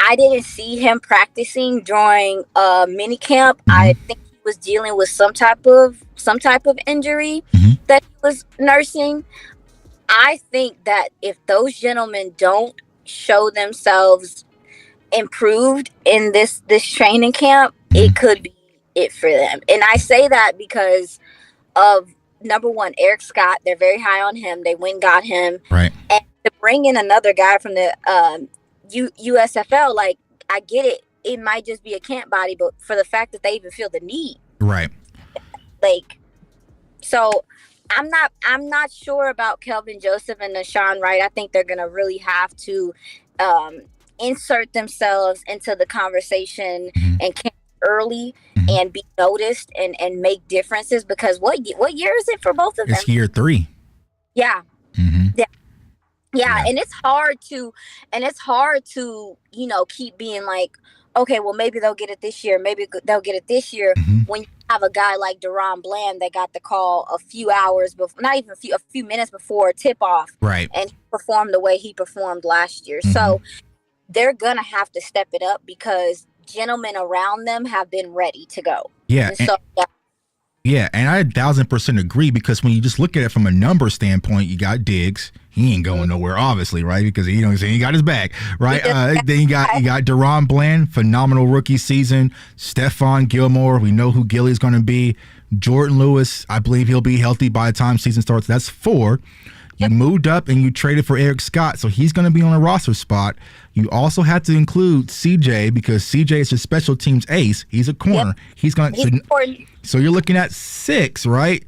I didn't see him practicing during mini camp. I think he was dealing with some type of injury that he was nursing. I think that if those gentlemen don't show themselves improved in this training camp, it could be it for them. And I say that because of number one, Eric Scott. They're very high on him. They went and got him. Right. And to bring in another guy from the USFL, like, I get it. It might just be a camp body, but for the fact that they even feel the need. Right. Like, so I'm not sure about Kelvin Joseph and Nashawn Wright. I think they're gonna really have to insert themselves into the conversation and camp early and be noticed and make differences, because what year is it for both of them? It's year 3. Yeah. Yeah, and it's hard to keep being like, okay, well, maybe they'll get it this year, when you have a guy like Deron Bland that got the call a few hours before, not even a few minutes before tip off, Right. and performed the way he performed last year. So they're gonna have to step it up because gentlemen around them have been ready to go. Yeah. And so Yeah, and I 1,000% agree, because when you just look at it from a number standpoint, you got Diggs. He ain't going nowhere, obviously, right? Because he got his back, right? Then you got Deron Bland, phenomenal rookie season. Stephon Gilmore, we know who Gilly's going to be. Jordan Lewis, I believe he'll be healthy by the time season starts. That's 4. You moved up and you traded for Eric Scott, so he's going to be on a roster spot. You also have to include CJ, because CJ is your special teams ace. He's a corner. He's going to. So you're looking at 6, right?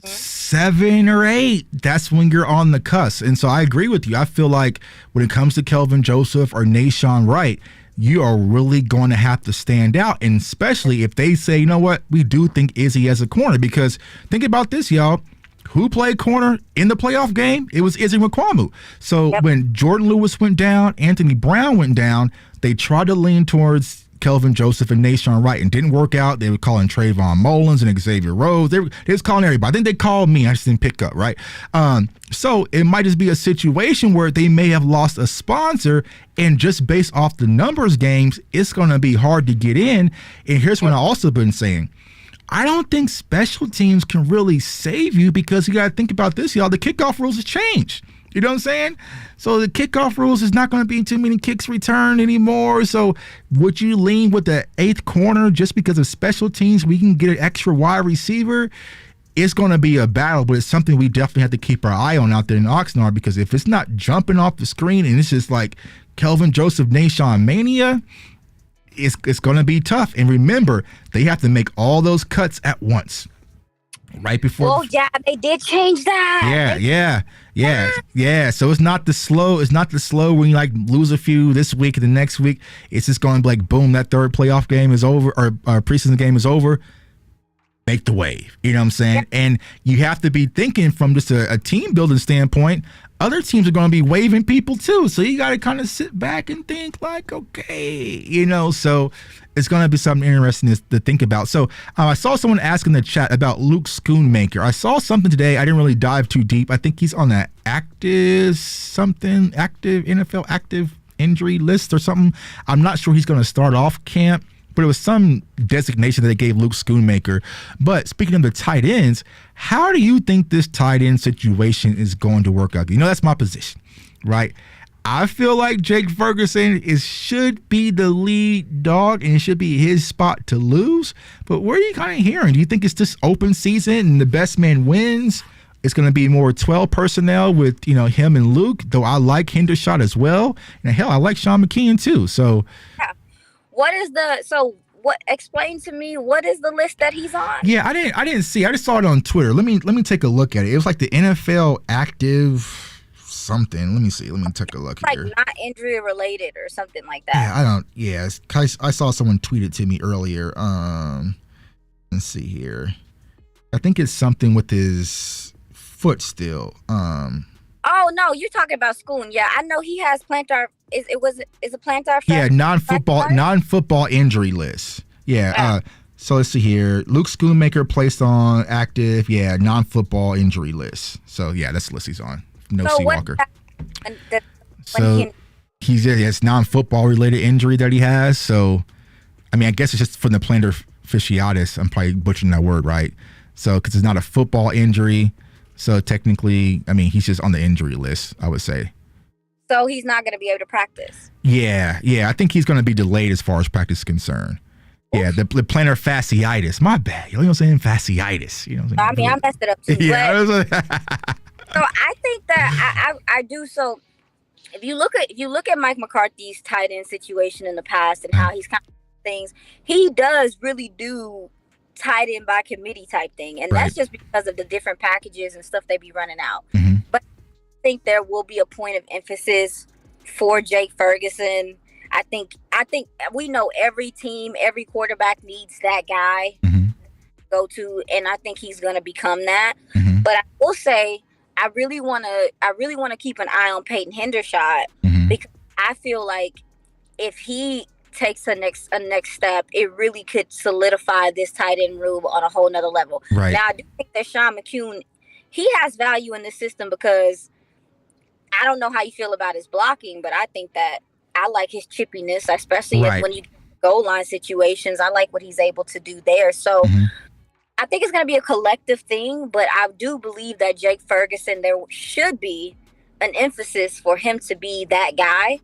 7 or 8. That's when you're on the cusp. And so I agree with you. I feel like when it comes to Kelvin Joseph or Nashawn Wright, you are really going to have to stand out, and especially if they say, you know what, we do think Izzy as a corner. Because think about this, y'all. Who played corner in the playoff game? It was Izzy McQuamu. So when Jordan Lewis went down, Anthony Brown went down, they tried to lean towards Kelvin Joseph and Nashawn Wright, and didn't work out. They were calling Trevon Mullins and Xavier Rhodes. They was calling everybody. I think they called me. I just didn't pick up, right? So it might just be a situation where they may have lost a sponsor, and just based off the numbers games, it's going to be hard to get in. And here's what I also been saying. I don't think special teams can really save you, because you got to think about this, y'all. The kickoff rules have changed. You know what I'm saying? So the kickoff rules is not going to be too many kicks returned anymore. So would you lean with the 8th corner just because of special teams? We can get an extra wide receiver. It's going to be a battle, but it's something we definitely have to keep our eye on out there in Oxnard, because if it's not jumping off the screen and it's just like Kelvin Joseph Nashawn mania, it's going to be tough. And remember, they have to make all those cuts at once, right before. Oh yeah, they did change that. Yeah. So it's not the slow. It's not the slow when you like lose a few this week and the next week. It's just going to be like, boom, that third playoff game is over, or preseason game is over. Make the wave. You know what I'm saying? And you have to be thinking from just a team building standpoint. Other teams are going to be waving people too. So you got to kind of sit back and think like, okay, so it's going to be something interesting to think about. So I saw someone ask in the chat about Luke Schoonmaker. I saw something today. I didn't really dive too deep. I think he's on that active NFL active injury list or something. I'm not sure he's going to start off camp, but it was some designation that they gave Luke Schoonmaker. But speaking of the tight ends, how do you think this tight end situation is going to work out? That's my position, right? I feel like Jake Ferguson should be the lead dog, and it should be his spot to lose. But what are you kind of hearing? Do you think it's this open season and the best man wins? It's going to be more 12 personnel with, him and Luke, though I like Hendershot as well. And hell, I like Sean McKeon too. So yeah. Explain to me, what is the list that he's on? Yeah, I didn't see. I just saw it on Twitter. Let me take a look at it. It was like the NFL active something. Let me see. Let me take a look here. Like not injury related or something like that. Yeah, I saw someone tweet it to me earlier. Let's see here. I think it's something with his foot still. Oh, Oh no, you're talking about Schoon. Yeah, I know he has plantar. Is it plantar? Yeah, non-football injury list. Yeah. So let's see here. Luke Schoonmaker placed on active. Yeah, non-football injury list. So yeah, that's the list he's on. No Seawalker. So he has non-football related injury that he has. So I mean, I guess it's just from the plantar fasciitis. I'm probably butchering that word, right? So because it's not a football injury. So technically, I mean, he's just on the injury list, I would say. So he's not going to be able to practice. Yeah. I think he's going to be delayed as far as practice is concerned. Yeah, the plantar fasciitis. My bad. You know what I'm saying? Fasciitis. You know what I'm saying? I messed it up too. Yeah. So I think that I do. So if you look at Mike McCarthy's tight end situation in the past and how he's kind of things, he does really do tight end by committee type thing, and that's just because of the different packages and stuff they be running out. But I think there will be a point of emphasis for Jake Ferguson. I think we know every team, every quarterback needs that guy to go to, and I think he's going to become that. But I will say I really want to keep an eye on Peyton Hendershot because I feel like if he takes a next step, it really could solidify this tight end room on a whole nother level. Right. Now I do think that Sean McCune, he has value in the system because I don't know how you feel about his blocking, but I think that I like his chippiness, especially when you goal line situations. I like what he's able to do there. So I think it's going to be a collective thing, but I do believe that Jake Ferguson, there should be an emphasis for him to be that guy.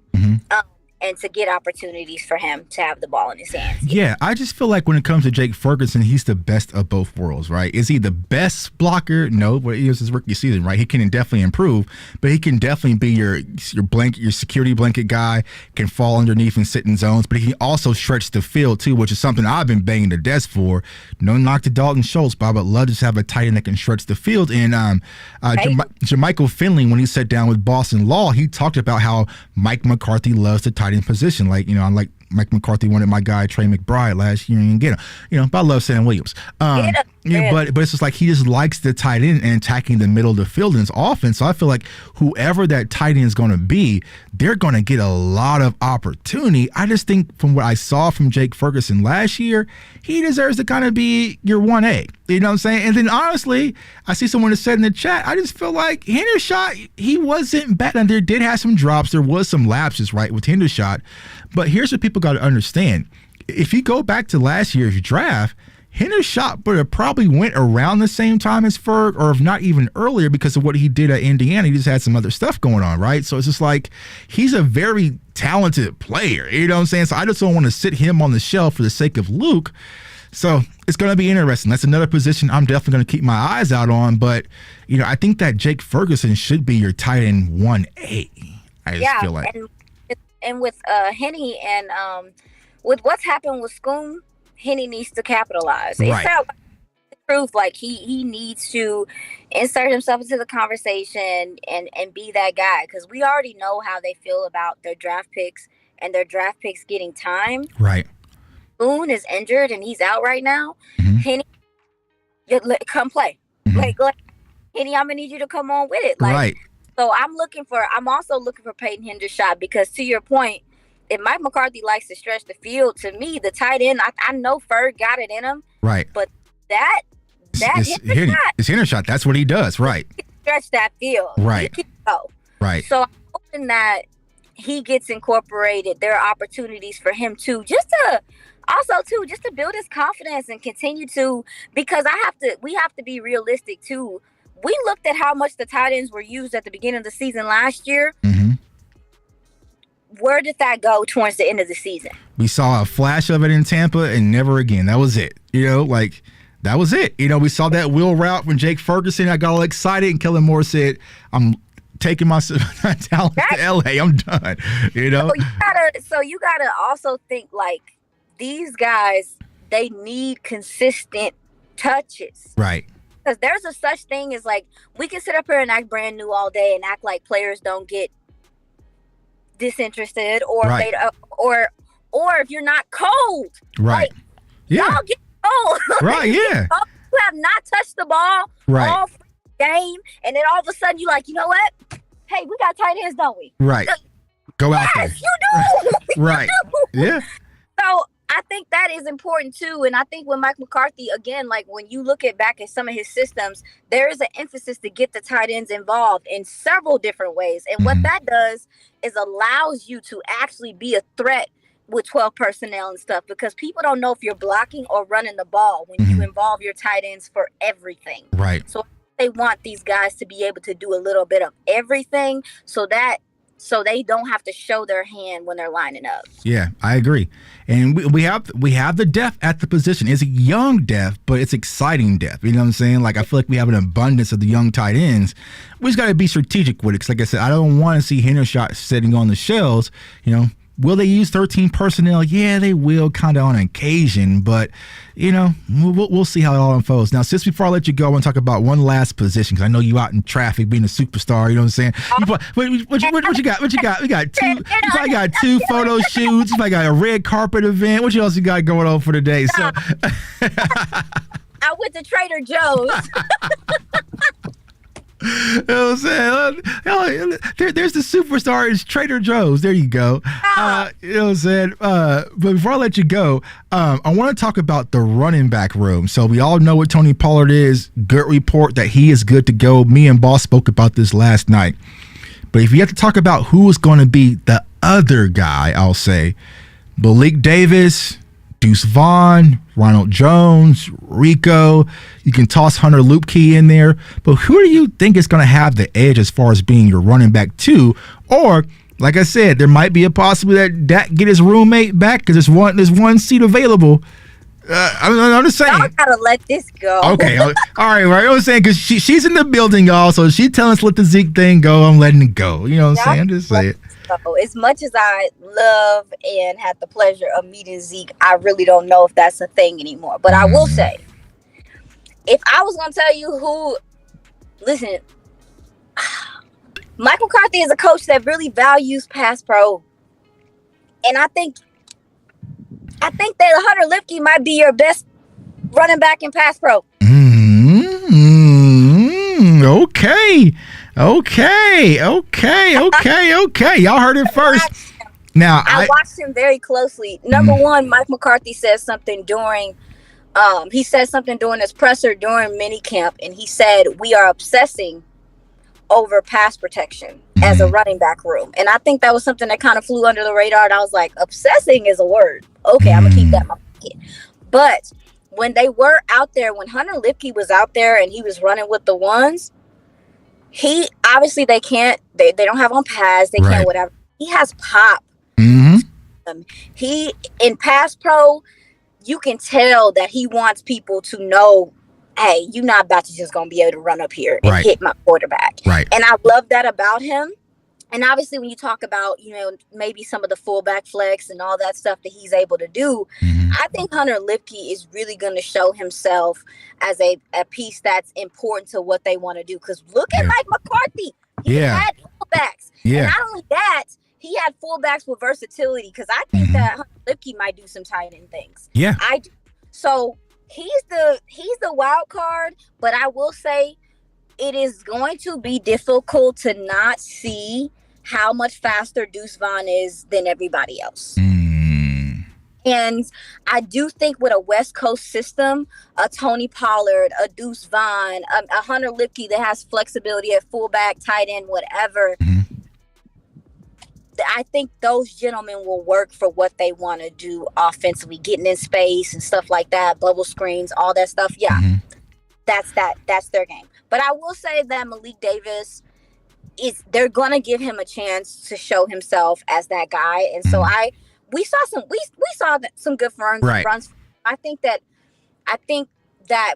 And to get opportunities for him to have the ball in his hands. Yeah, I just feel like when it comes to Jake Ferguson, he's the best of both worlds, right? Is he the best blocker? No, but he was his rookie season, right? He can definitely improve, but he can definitely be your security blanket guy, can fall underneath and sit in zones, but he can also stretch the field too, which is something I've been banging the desk for. No knock to Dalton Schultz, but I would love to just have a tight end that can stretch the field. And Jermichael Finley, when he sat down with Boston Law, he talked about how Mike McCarthy loves the tight end position. Like, you know, like Mike McCarthy wanted my guy Trey McBride last year and didn't get him. You know, but I love Sam Williams. But it's just like he just likes the tight end and attacking the middle of the field in his offense. So I feel like whoever that tight end is going to be, they're going to get a lot of opportunity. I just think from what I saw from Jake Ferguson last year, he deserves to kind of be your 1A. You know what I'm saying? And then honestly, I see someone that said in the chat, I just feel like Hendershot, he wasn't bad. And there did have some drops. There was some lapses, right, with Hendershot. But here's what people got to understand. If you go back to last year's draft, Hendershot would have probably went around the same time as Ferg, or if not even earlier, because of what he did at Indiana. He just had some other stuff going on, right? So it's just like he's a very talented player. You know what I'm saying? So I just don't want to sit him on the shelf for the sake of Luke. So it's going to be interesting. That's another position I'm definitely going to keep my eyes out on. But, you know, I think that Jake Ferguson should be your tight end 1A. I just feel like. And with Henny and with what's happened with Schoon, Henny needs to capitalize. Right. It's proof like he needs to insert himself into the conversation and be that guy, because we already know how they feel about their draft picks and their draft picks getting time. Right. Boone is injured and he's out right now. Henny, come play. Like Henny, I'm gonna need you to come on with it. Like, right. So I'm also looking for Peyton Hendershot, because to your point, if Mike McCarthy likes to stretch the field, to me, the tight end, I know Ferg got it in him. Right. But that it's Hendershot. That's what he does. Right. He stretch that field. Right. Go. Right. So I'm hoping that he gets incorporated. There are opportunities for him too, just to build his confidence and continue to, because we have to be realistic too. We looked at how much the tight ends were used at the beginning of the season last year. Where did that go towards the end of the season? We saw a flash of it in Tampa and never again. That was it. You know, like that was it. You know, we saw that wheel route from Jake Ferguson. I got all excited, and Kellen Moore said, I'm taking my talent to LA. I'm done. You know? So you gotta also think like these guys, they need consistent touches. Right. Because there's a such thing as like, we can sit up here and act brand new all day and act like players don't get disinterested or right. or if you're not cold. Right. Like, yeah. y'all get cold. Right, yeah. You have not touched the ball right. all game, and then all of a sudden you like, you know what? hey, we got tight ends, don't we? Right. Go out there. Yes, you do. Right. Yeah. So I think that is important too. And I think with Mike McCarthy, again, like when you look back at some of his systems, there is an emphasis to get the tight ends involved in several different ways. And what that does is allows you to actually be a threat with 12 personnel and stuff, because people don't know if you're blocking or running the ball when you involve your tight ends for everything. Right. So they want these guys to be able to do a little bit of everything so they don't have to show their hand when they're lining up. Yeah, I agree. And we have the depth at the position. It's a young depth, but it's exciting depth. You know what I'm saying? Like, I feel like we have an abundance of the young tight ends. We just got to be strategic with it. Because like I said, I don't want to see Hendershot sitting on the shelves. You know, will they use 13 personnel? Yeah, they will, kind of on occasion. But, you know, we'll see how it all unfolds. Now, sis, before I let you go, I want to talk about one last position, because I know you out in traffic being a superstar. You know what I'm saying? What you got? What you got? We got two. You probably got 2 photo shoots. You probably got a red carpet event. What else you got going on for today? So, I went to Trader Joe's. You know what I'm saying? There's the superstar is Trader Joe's. There you go. You know what I'm saying? But before I let you go, I want to talk about the running back room. So we all know what Tony Pollard is. Good report that he is good to go. Me and Boss spoke about this last night. But if you have to talk about who is going to be the other guy, I'll say Malik Davis, Deuce Vaughn, Ronald Jones, Rico. You can toss Hunter Lupke in there. But who do you think is going to have the edge as far as being your running back two? Or, like I said, there might be a possibility that Dak get his roommate back because there's one seat available. I'm just saying. Y'all gotta let this go. Okay. All right. I'm saying because she's in the building, y'all. So she's telling us let the Zeke thing go. I'm letting it go. You know what I'm saying? I'm just saying. So, as much as I love and had the pleasure of meeting Zeke, I really don't know if that's a thing anymore. But I will say, if I was going to tell you who, listen, Mike McCarthy is a coach that really values pass pro. And I think that Hunter Lipke might be your best running back in pass pro. Okay. Y'all heard it first. Now I watched him very closely. Number one, Mike McCarthy said something during his presser during minicamp, and he said we are obsessing over pass protection as a running back room. And I think that was something that kind of flew under the radar, and I was like, obsessing is a word. Okay, I'm gonna keep that in my pocket. But when they were out there, when Hunter Lipke was out there and he was running with the ones, he obviously they don't have on pads, they can't whatever. He has pop. He in pass pro, you can tell that he wants people to know, hey, you're not about to just gonna be able to run up here and hit my quarterback. Right. And I love that about him. And obviously when you talk about, maybe some of the fullback flex and all that stuff that he's able to do, I think Hunter Lipke is really going to show himself as a piece that's important to what they want to do. Because look at Mike McCarthy. He had fullbacks. And not only that, he had fullbacks with versatility, because I think that Hunter Lipke might do some tight end things. Yeah. I do. So he's the wild card, but I will say it is going to be difficult to not see how much faster Deuce Vaughn is than everybody else. And I do think with a West Coast system, a Tony Pollard, a Deuce Vaughn, a Hunter Lipke that has flexibility at fullback, tight end, whatever, I think those gentlemen will work for what they want to do offensively, getting in space and stuff like that, bubble screens, all that stuff. Yeah, that's their game. But I will say that Malik Davis, they're going to give him a chance to show himself as that guy. And so we saw some good runs. I think that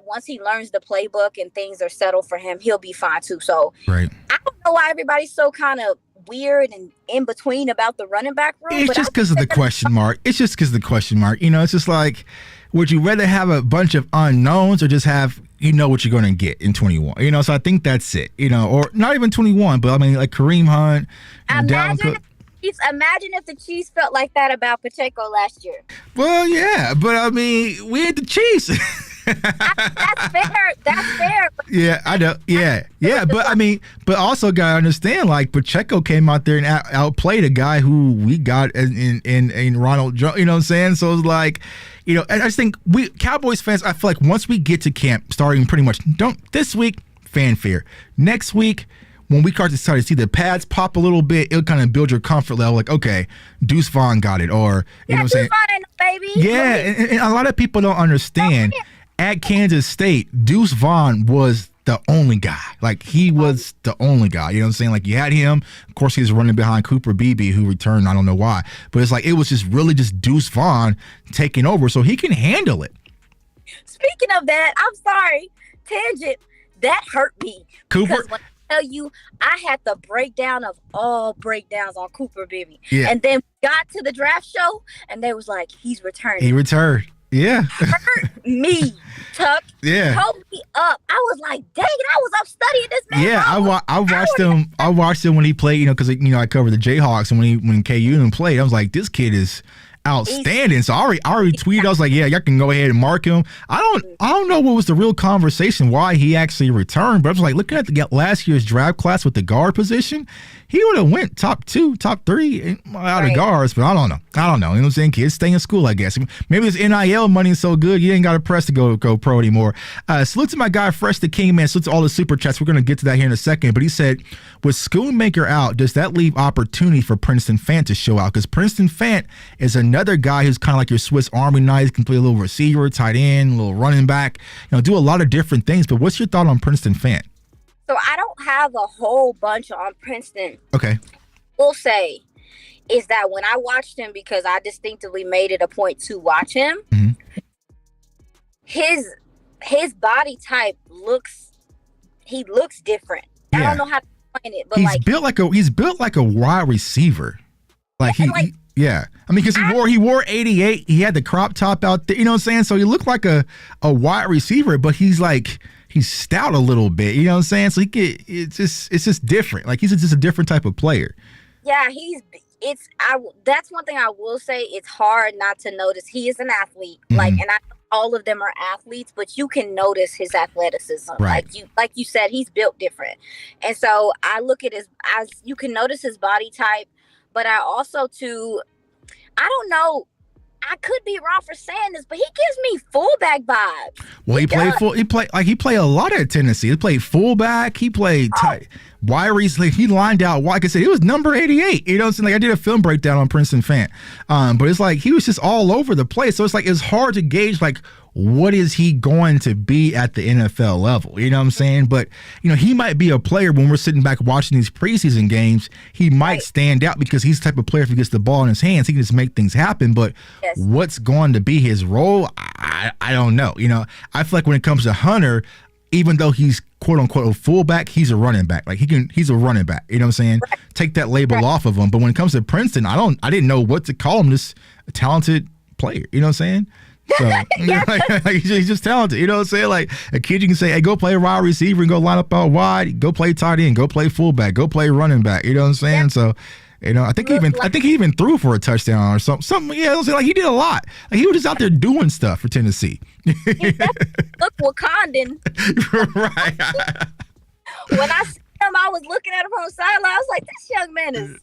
once he learns the playbook and things are settled for him, he'll be fine too. So I don't know why everybody's so kind of weird and in between about the running back room. It's just because of the question mark. It's just just like, would you rather have a bunch of unknowns or just have, what you're going to get in 21? So I think that's it, or not even 21, but I mean, like Kareem Hunt. Imagine if the Chiefs felt like that about Pacheco last year. Well, yeah, but I mean, we ain't the Chiefs. That's fair. That's fair. Yeah, I know. Yeah, but I mean, but also gotta understand, like Pacheco came out there and outplayed a guy who we got in Ronald Jones. You know what I'm saying? So it's like, you know, and I just think we Cowboys fans, I feel like once we get to camp, starting pretty much this week, fanfare. Next week, when we start to see the pads pop a little bit, it'll kind of build your comfort level. Like, okay, Deuce Vaughn got it, or you know what I'm saying? Vaughn, baby. Yeah, and a lot of people don't understand. At Kansas State, Deuce Vaughn was the only guy. Like, he was the only guy. You know what I'm saying? Like, you had him. Of course, he was running behind Cooper Beebe, who returned. I don't know why. But it's like, it was just really just Deuce Vaughn taking over, so he can handle it. Speaking of that, I'm sorry. Tangent. That hurt me. Cooper? Because when I tell you, I had the breakdown of all breakdowns on Cooper Beebe. Yeah. And then got to the draft show, and they was like, he's returning. He returned. Yeah. Hurt me, Tuck. Yeah. Hold me up. I was like, dang it, I was up studying this man. Yeah, I watched him when he played, you know, because, you know, I covered the Jayhawks, and when KU played, I was like, this kid is outstanding. So I already tweeted. I was like, yeah, y'all can go ahead and mark him. I don't know what was the real conversation, why he actually returned, but I was like, looking at the last year's draft class with the guard position, he would have went top 2, top 3 out of guards, but I don't know. You know what I'm saying? Kids stay in school, I guess. Maybe his NIL money is so good, you ain't got to press to go pro anymore. Salute to my guy, Fresh the King, man. Salute to all the super chats. We're going to get to that here in a second. But he said, with Schoonmaker out, does that leave opportunity for Princeton Fant to show out? Because Princeton Fant is another guy who's kind of like your Swiss Army knife, can play a little receiver, tight end, a little running back, you know, do a lot of different things. But what's your thought on Princeton Fant? So I don't have a whole bunch on Princeton. Okay. Will say is that when I watched him, because I distinctively made it a point to watch him, his body type looks different. Yeah. I don't know how to explain it, but he's built like a wide receiver. Yeah. I mean, because he wore 88. He had the crop top out there. You know what I'm saying? So he looked like a wide receiver, but he's stout a little bit. You know what I'm saying? So it's just different. Like, he's just a different type of player. Yeah, that's one thing I will say. It's hard not to notice. He is an athlete. And all of them are athletes, but you can notice his athleticism. Right. Like you said, he's built different. And so I look at you can notice his body type, but I also I don't know. I could be wrong for saying this, but he gives me fullback vibes. Well, he played a lot at Tennessee. He played fullback. He played wide receiver. He lined out. Like I said, he was number 88. You know what I'm saying? Like, I did a film breakdown on Princeton Fant. But it's like he was just all over the place. So it's hard to gauge, like, what is he going to be at the NFL level? You know what I'm saying? But, you know, he might be a player when we're sitting back watching these preseason games. He might stand out because he's the type of player, if he gets the ball in his hands, he can just make things happen. But what's going to be his role? I don't know. You know, I feel like when it comes to Hunter, even though he's quote unquote a fullback, he's a running back. Like, he's a running back. You know what I'm saying? Right. Take that label off of him. But when it comes to Princeton, I didn't know what to call him, this talented player. You know what I'm saying? So he's just talented. You know what I'm saying? Like, a kid, you can say, hey, go play wide receiver and go line up out wide, go play tight end, go play fullback, go play running back. You know what I'm saying? Yeah. So, you know, I think he even threw for a touchdown or something. Yeah, like, he did a lot. Like, he was just out there doing stuff for Tennessee. Look, Wakandan. Right. When I see him, I was looking at him on the sideline. I was like, this young man is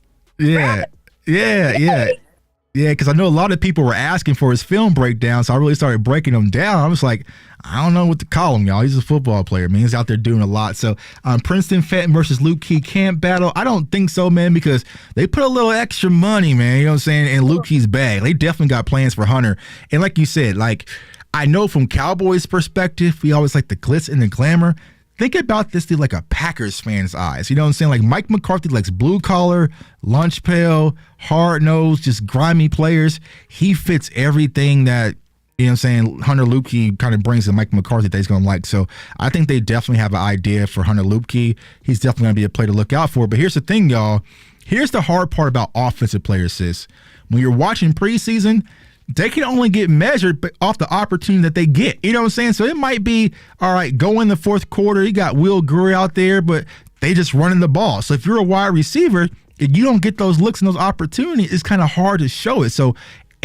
Yeah, because I know a lot of people were asking for his film breakdown, so I really started breaking them down. I was like, I don't know what to call him, y'all. He's a football player, man. He's out there doing a lot. So, Princeton Fenton versus Luke Key camp battle. I don't think so, man, because they put a little extra money, man, you know what I'm saying, in Luke Key's bag. They definitely got plans for Hunter. And like you said, like, I know from Cowboys' perspective, we always like the glitz and the glamour. Think about this through like a Packers fan's eyes. You know what I'm saying? Like, Mike McCarthy likes blue collar, lunch pail, hard nosed, just grimy players. He fits everything that, you know what I'm saying, Hunter Luepke kind of brings to Mike McCarthy that he's going to like. So I think they definitely have an idea for Hunter Luepke. He's definitely going to be a player to look out for. But here's the thing, y'all. Here's the hard part about offensive players, sis. When you're watching preseason, they can only get measured off the opportunity that they get. You know what I'm saying? So it might be, all right, go in the fourth quarter. You got Will Greer out there, but they just running the ball. So if you're a wide receiver, if you don't get those looks and those opportunities, it's kind of hard to show it. So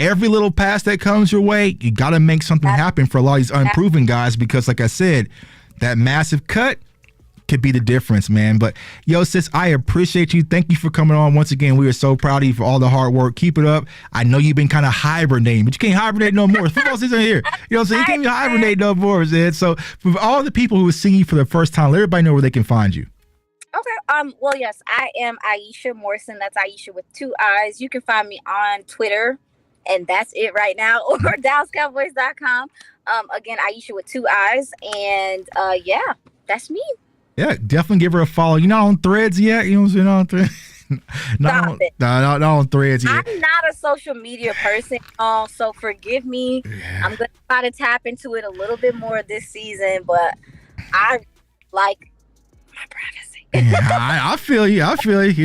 every little pass that comes your way, you got to make something happen for a lot of these unproven guys because, like I said, that massive cut could be the difference, man. But yo, sis, I appreciate you. Thank you for coming on once again. We are so proud of you for all the hard work. Keep it up. I know you've been kind of hibernating, but you can't hibernate no more. Football season here. You know what I'm saying? You can't hibernate no more, man. So for all the people who are seeing you for the first time, let everybody know where they can find you. Okay. Well, yes, I am Iisha Morrison. That's Iisha with 2 I's. You can find me on Twitter, and that's it right now, or DallasCowboys.com. Again, Iisha with 2 I's, and yeah, that's me. Yeah, definitely give her a follow. You're not on Threads yet? You know what I'm saying? Not on Threads. Not on Threads yet. I'm not a social media person, so forgive me. Yeah. I'm going to try to tap into it a little bit more this season, but I like my privacy. Yeah, I feel you. You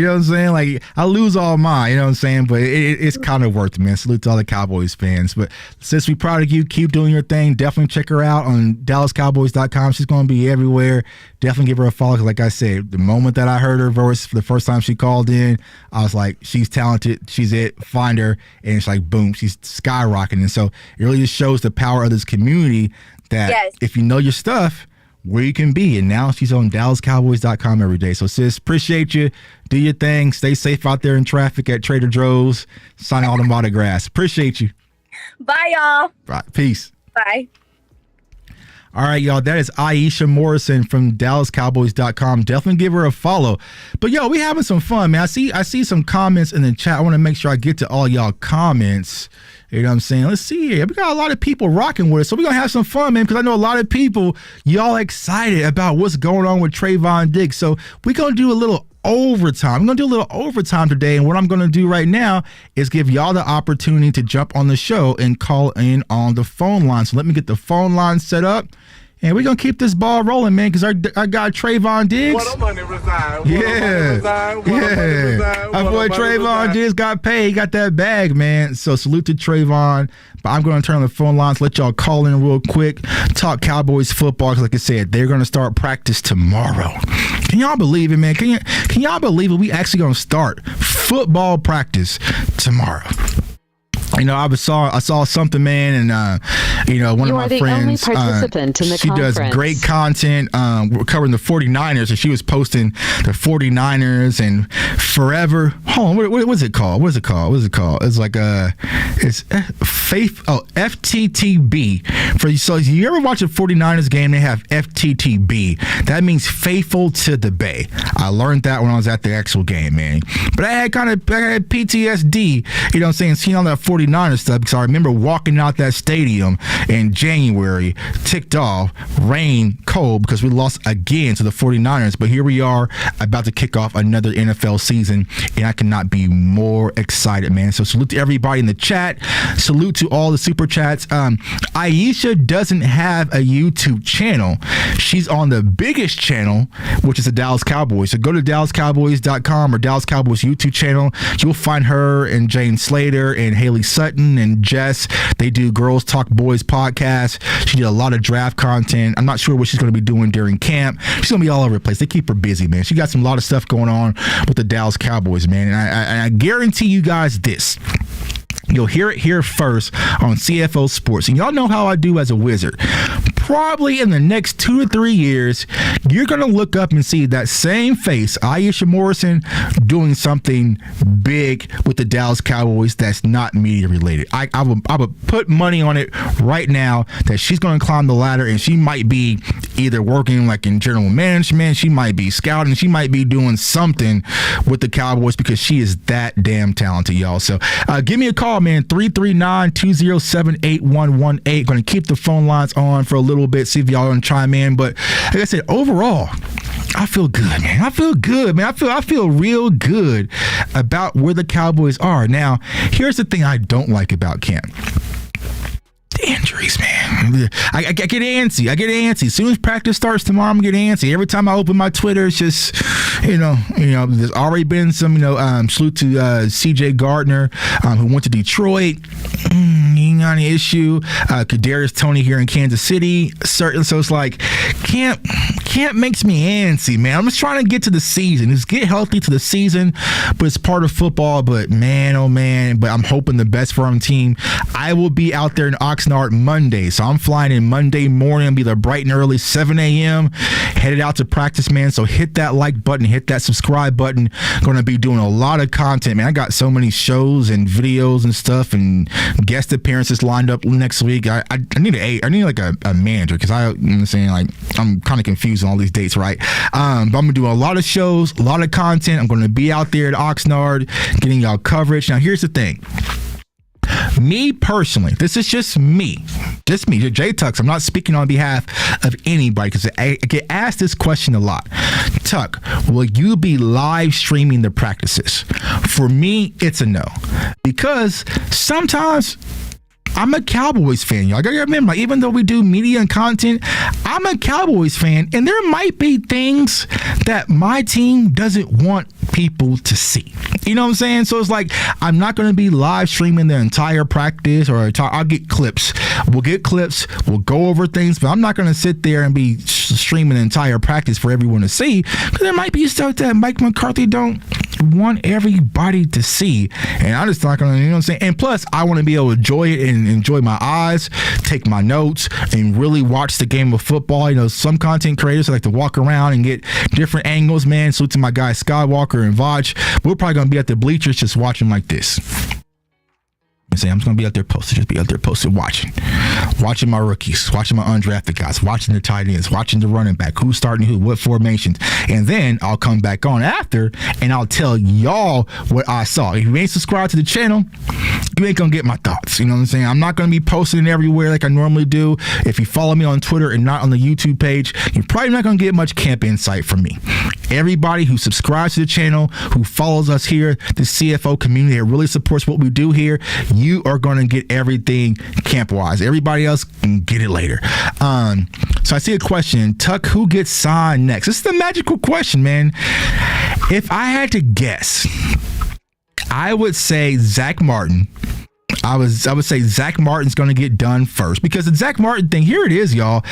know what I'm saying? Like, I lose all mine, you know what I'm saying? But it's kind of worth it, man. Salute to all the Cowboys fans. But since we're proud of you, keep doing your thing. Definitely check her out on DallasCowboys.com. She's going to be everywhere. Definitely give her a follow. Because like I said, the moment that I heard her voice for the first time she called in, I was like, she's talented. She's it. Find her. And it's like, boom, she's skyrocketing. And so it really just shows the power of this community that if you know your stuff, where you can be. And now she's on DallasCowboys.com every day. So, sis, appreciate you. Do your thing. Stay safe out there in traffic at Trader Joe's. Sign all them autographs. Appreciate you. Bye, y'all. Right. Peace. Bye. All right, y'all. That is Iisha Morrison from DallasCowboys.com. Definitely give her a follow. But, yo, we having some fun, man. I see some comments in the chat. I want to make sure I get to all y'all comments. You know what I'm saying? Let's see here. We got a lot of people rocking with us. So we're going to have some fun, man, because I know a lot of people, y'all excited about what's going on with Trevon Diggs. So we're going to do a little overtime. I'm going to do a little overtime today. And what I'm going to do right now is give y'all the opportunity to jump on the show and call in on the phone line. So let me get the phone line set up. And we're going to keep this ball rolling, man, because I got Trevon Diggs. What money reside? Yeah. My boy Trevon Diggs got paid. He got that bag, man. So salute to Trevon. But I'm going to turn on the phone lines, let y'all call in real quick, talk Cowboys football, because like I said, they're going to start practice tomorrow. Can y'all believe it, man? Can y'all believe it? We actually going to start football practice tomorrow. You know, I saw something, man, and you know, one of my friends, she does great content. We're covering the 49ers, and she was posting the 49ers and forever. Hold on, what's it called? It's like it's FTTB. So if you ever watch a 49ers game, they have FTTB. That means faithful to the Bay. I learned that when I was at the actual game, man. But I had PTSD, you know what I'm saying, seeing all that 49ers stuff, because I remember walking out that stadium in January, ticked off, rain, cold, because we lost again to the 49ers. But here we are about to kick off another NFL season, and I cannot be more excited, man. So salute to everybody in the chat. Salute to all the super chats. Iisha doesn't have a YouTube channel. She's on the biggest channel, which is the Dallas Cowboys. So go to DallasCowboys.com or Dallas Cowboys YouTube channel. You'll find her and Jane Slater and Haley Sutton and Jess. They do Girls Talk Boys podcast. She did a lot of draft content. I'm not sure what she's going to be doing during camp. She's going to be all over the place. They keep her busy, man. She got a lot of stuff going on with the Dallas Cowboys, man. And I guarantee you guys this. You'll hear it here first on CFO Sports. And y'all know how I do as a wizard. Probably in the next 2 to 3 years, you're going to look up and see that same face, Iisha Morrison, doing something big with the Dallas Cowboys that's not media related. I would put money on it right now that she's going to climb the ladder, and she might be either working like in general management, she might be scouting, she might be doing something with the Cowboys, because she is that damn talented, y'all. So give me a call, man, 339-207-8118. Going to keep the phone lines on for a little bit, see if y'all want to chime in. But like I said, overall, I feel good, man. I feel real good about where the Cowboys are. Now, here's the thing I don't like about camp. The injuries, man. I get antsy. As soon as practice starts tomorrow, I'm gonna get antsy. Every time I open my Twitter, it's just, you know, there's already been some, salute to CJ Gardner, who went to Detroit. He ain't got any issue. Kadarius Toney here in Kansas City. So it's like camp camp makes me antsy, man. I'm just trying to get to the season. Just get healthy to the season, but it's part of football. But man, oh man, but I'm hoping the best for our team. I will be out there in Oxnard Monday, so I'm flying in Monday morning. I'll be there bright and early, 7 a.m., headed out to practice, man. So hit that like button, hit that subscribe button. Going to be doing a lot of content, man. I got so many shows and videos and stuff and guest appearances lined up next week. I need like a manager, because I'm saying, like, I'm kind of confused on all these dates, right? But I'm gonna do a lot of shows, a lot of content. I'm gonna be out there at Oxnard getting y'all coverage. Now here's the thing. Me personally, this is just me, Jay Tucks. I'm not speaking on behalf of anybody, because I get asked this question a lot. Tuck, will you be live streaming the practices? For me, it's a no, because sometimes I'm a Cowboys fan, y'all. I gotta remember, like, even though we do media and content, I'm a Cowboys fan, and there might be things that my team doesn't want people to see. You know what I'm saying? So it's like, I'm not going to be live streaming the entire practice, or I'll get clips. We'll get clips. We'll go over things, but I'm not going to sit there and be streaming the entire practice for everyone to see, because there might be stuff that Mike McCarthy don't want everybody to see, and I'm just not going to, you know what I'm saying? And plus, I want to be able to enjoy it and enjoy my eyes, take my notes, and really watch the game of football. You know, some content creators like to walk around and get different angles, man. So to my guy Skywalker and Vaj, we're probably going to be at the bleachers just watching like this. I'm just going to be out there posted, watching my rookies, watching my undrafted guys, watching the tight ends, watching the running back, who's starting who, what formations. And then I'll come back on after and I'll tell y'all what I saw. If you ain't subscribed to the channel, you ain't going to get my thoughts. You know what I'm saying? I'm not going to be posting it everywhere like I normally do. If you follow me on Twitter and not on the YouTube page, you're probably not going to get much camp insight from me. Everybody who subscribes to the channel, who follows us here, the CFO community that really supports what we do here, you are going to get everything camp-wise. Everybody else can get it later. So I see a question. Tuck, who gets signed next? This is the magical question, man. If I had to guess, I would say Zack Martin. I would say Zack Martin's going to get done first, because the Zack Martin thing, here it is, y'all.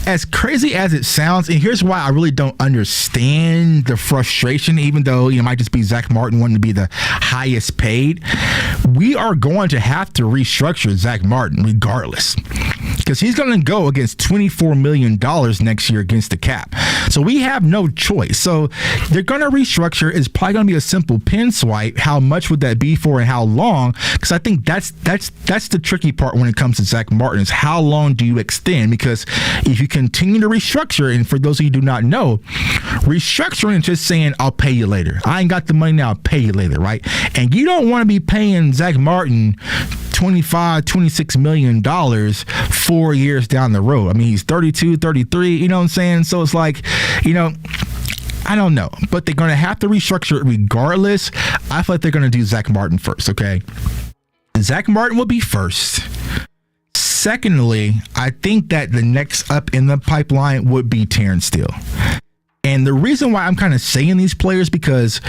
As crazy as it sounds, and here's why I really don't understand the frustration, even though it might just be Zack Martin wanting to be the highest paid. We are going to have to restructure Zack Martin regardless, because he's going to go against $24 million next year against the cap. So we have no choice. So they're going to restructure. It's probably going to be a simple pin swipe. How much would that be for and how long? Because I think that's the tricky part when it comes to Zack Martin, is how long do you extend? Because if you continue to restructure, and for those of you who do not know, restructuring is just saying, I'll pay you later. I ain't got the money now, I'll pay you later, right? And you don't want to be paying Zack Martin $26 million 4 years down the road. I mean, he's 32, 33, you know what I'm saying? So it's like, you know, I don't know, but they're going to have to restructure it regardless. I feel like they're going to do Zack Martin first, okay? Zack Martin will be first. Secondly, I think that the next up in the pipeline would be Terrence Steele. And the reason why I'm kind of saying these players, because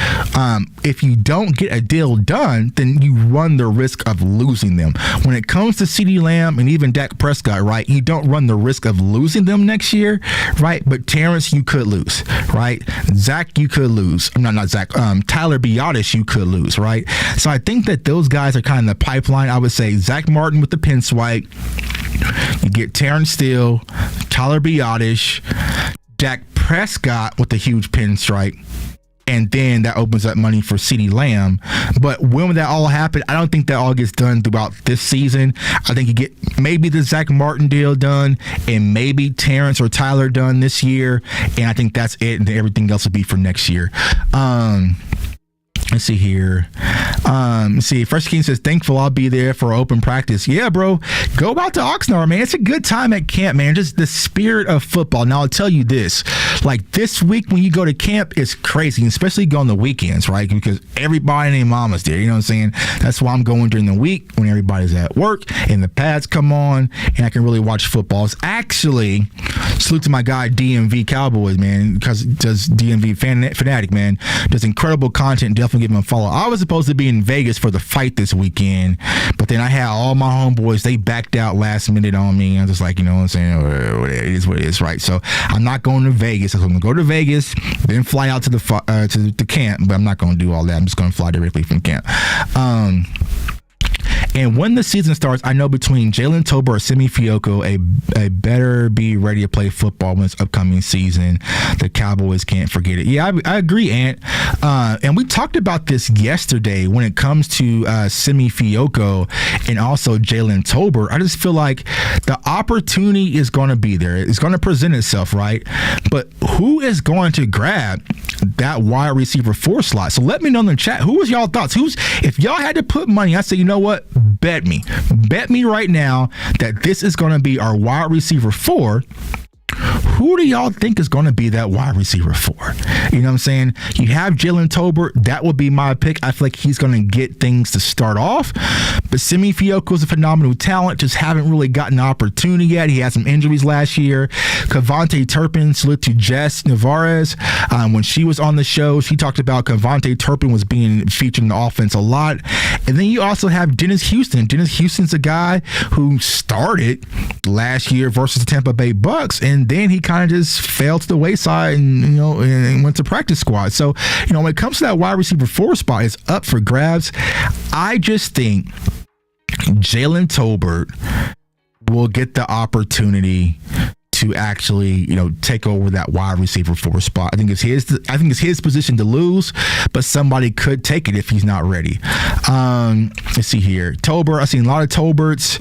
if you don't get a deal done, then you run the risk of losing them. When it comes to CeeDee Lamb and even Dak Prescott, right, you don't run the risk of losing them next year, right? But Terrence, you could lose, right? Zack, you could lose. Not Zack. Tyler Biadasz, you could lose, right? So I think that those guys are kind of in the pipeline. I would say Zack Martin with the pin swipe. You get Terrence Steele, Tyler Biadasz, Dak Prescott with a huge pinstripe, and then that opens up money for CeeDee Lamb. But when would that all happen? I don't think that all gets done throughout this season. I think you get maybe the Zack Martin deal done, and maybe Terrence or Tyler done this year, and I think that's it, and then everything else will be for next year. Let's see here. Let's see. Fresh King says, thankful I'll be there for open practice. Yeah, bro. Go out to Oxnard, man. It's a good time at camp, man. Just the spirit of football. Now, I'll tell you this. Like, this week when you go to camp, it's crazy, especially go on the weekends, right? Because everybody and their mama's there. You know what I'm saying? That's why I'm going during the week when everybody's at work and the pads come on and I can really watch football. It's actually, salute to my guy, DMV Cowboys, man, because does DMV Fanatic, man. Does incredible content. Definitely definitely give him a follow. I was supposed to be in Vegas for the fight this weekend, but then I had all my homeboys, they backed out last minute on me. I'm just like, you know what I'm saying? It is what it is, right? So I'm not going to Vegas. I'm going to go to Vegas, then fly out to the camp, but I'm not going to do all that. I'm just going to fly directly from camp. And when the season starts, I know between Jalen Tolbert or Simi Fehoko, a better be ready to play football when it's upcoming season. The Cowboys can't forget it. Yeah, I agree, Ant. And we talked about this yesterday when it comes to Simi Fehoko and also Jalen Tolbert. I just feel like the opportunity is going to be there. It's going to present itself, right? But who is going to grab that wide receiver 4 slot? So let me know in the chat. Who was y'all thoughts? If y'all had to put money, I say, you know what? Bet me right now that this is going to be our wide receiver 4. Who do y'all think is going to be that wide receiver 4? You know what I'm saying? You have Jalen Tolbert. That would be my pick. I feel like he's going to get things to start off. But Simi Fehoko is a phenomenal talent. Just haven't really gotten an opportunity yet. He had some injuries last year. Kavontae Turpin, salute to Jess Navarez. When she was on the show, she talked about Kavontae Turpin was being featured in the offense a lot. And then you also have Dennis Houston. Dennis Houston's a guy who started last year versus the Tampa Bay Bucks, and then he kind of just fell to the wayside and went to practice squad. So, when it comes to that wide receiver 4 spot, it's up for grabs. I just think Jalen Tolbert will get the opportunity to actually, take over that wide receiver 4 spot. I think it's his position to lose, but somebody could take it if he's not ready. Let's see here. Tolbert. I've seen a lot of Tolberts.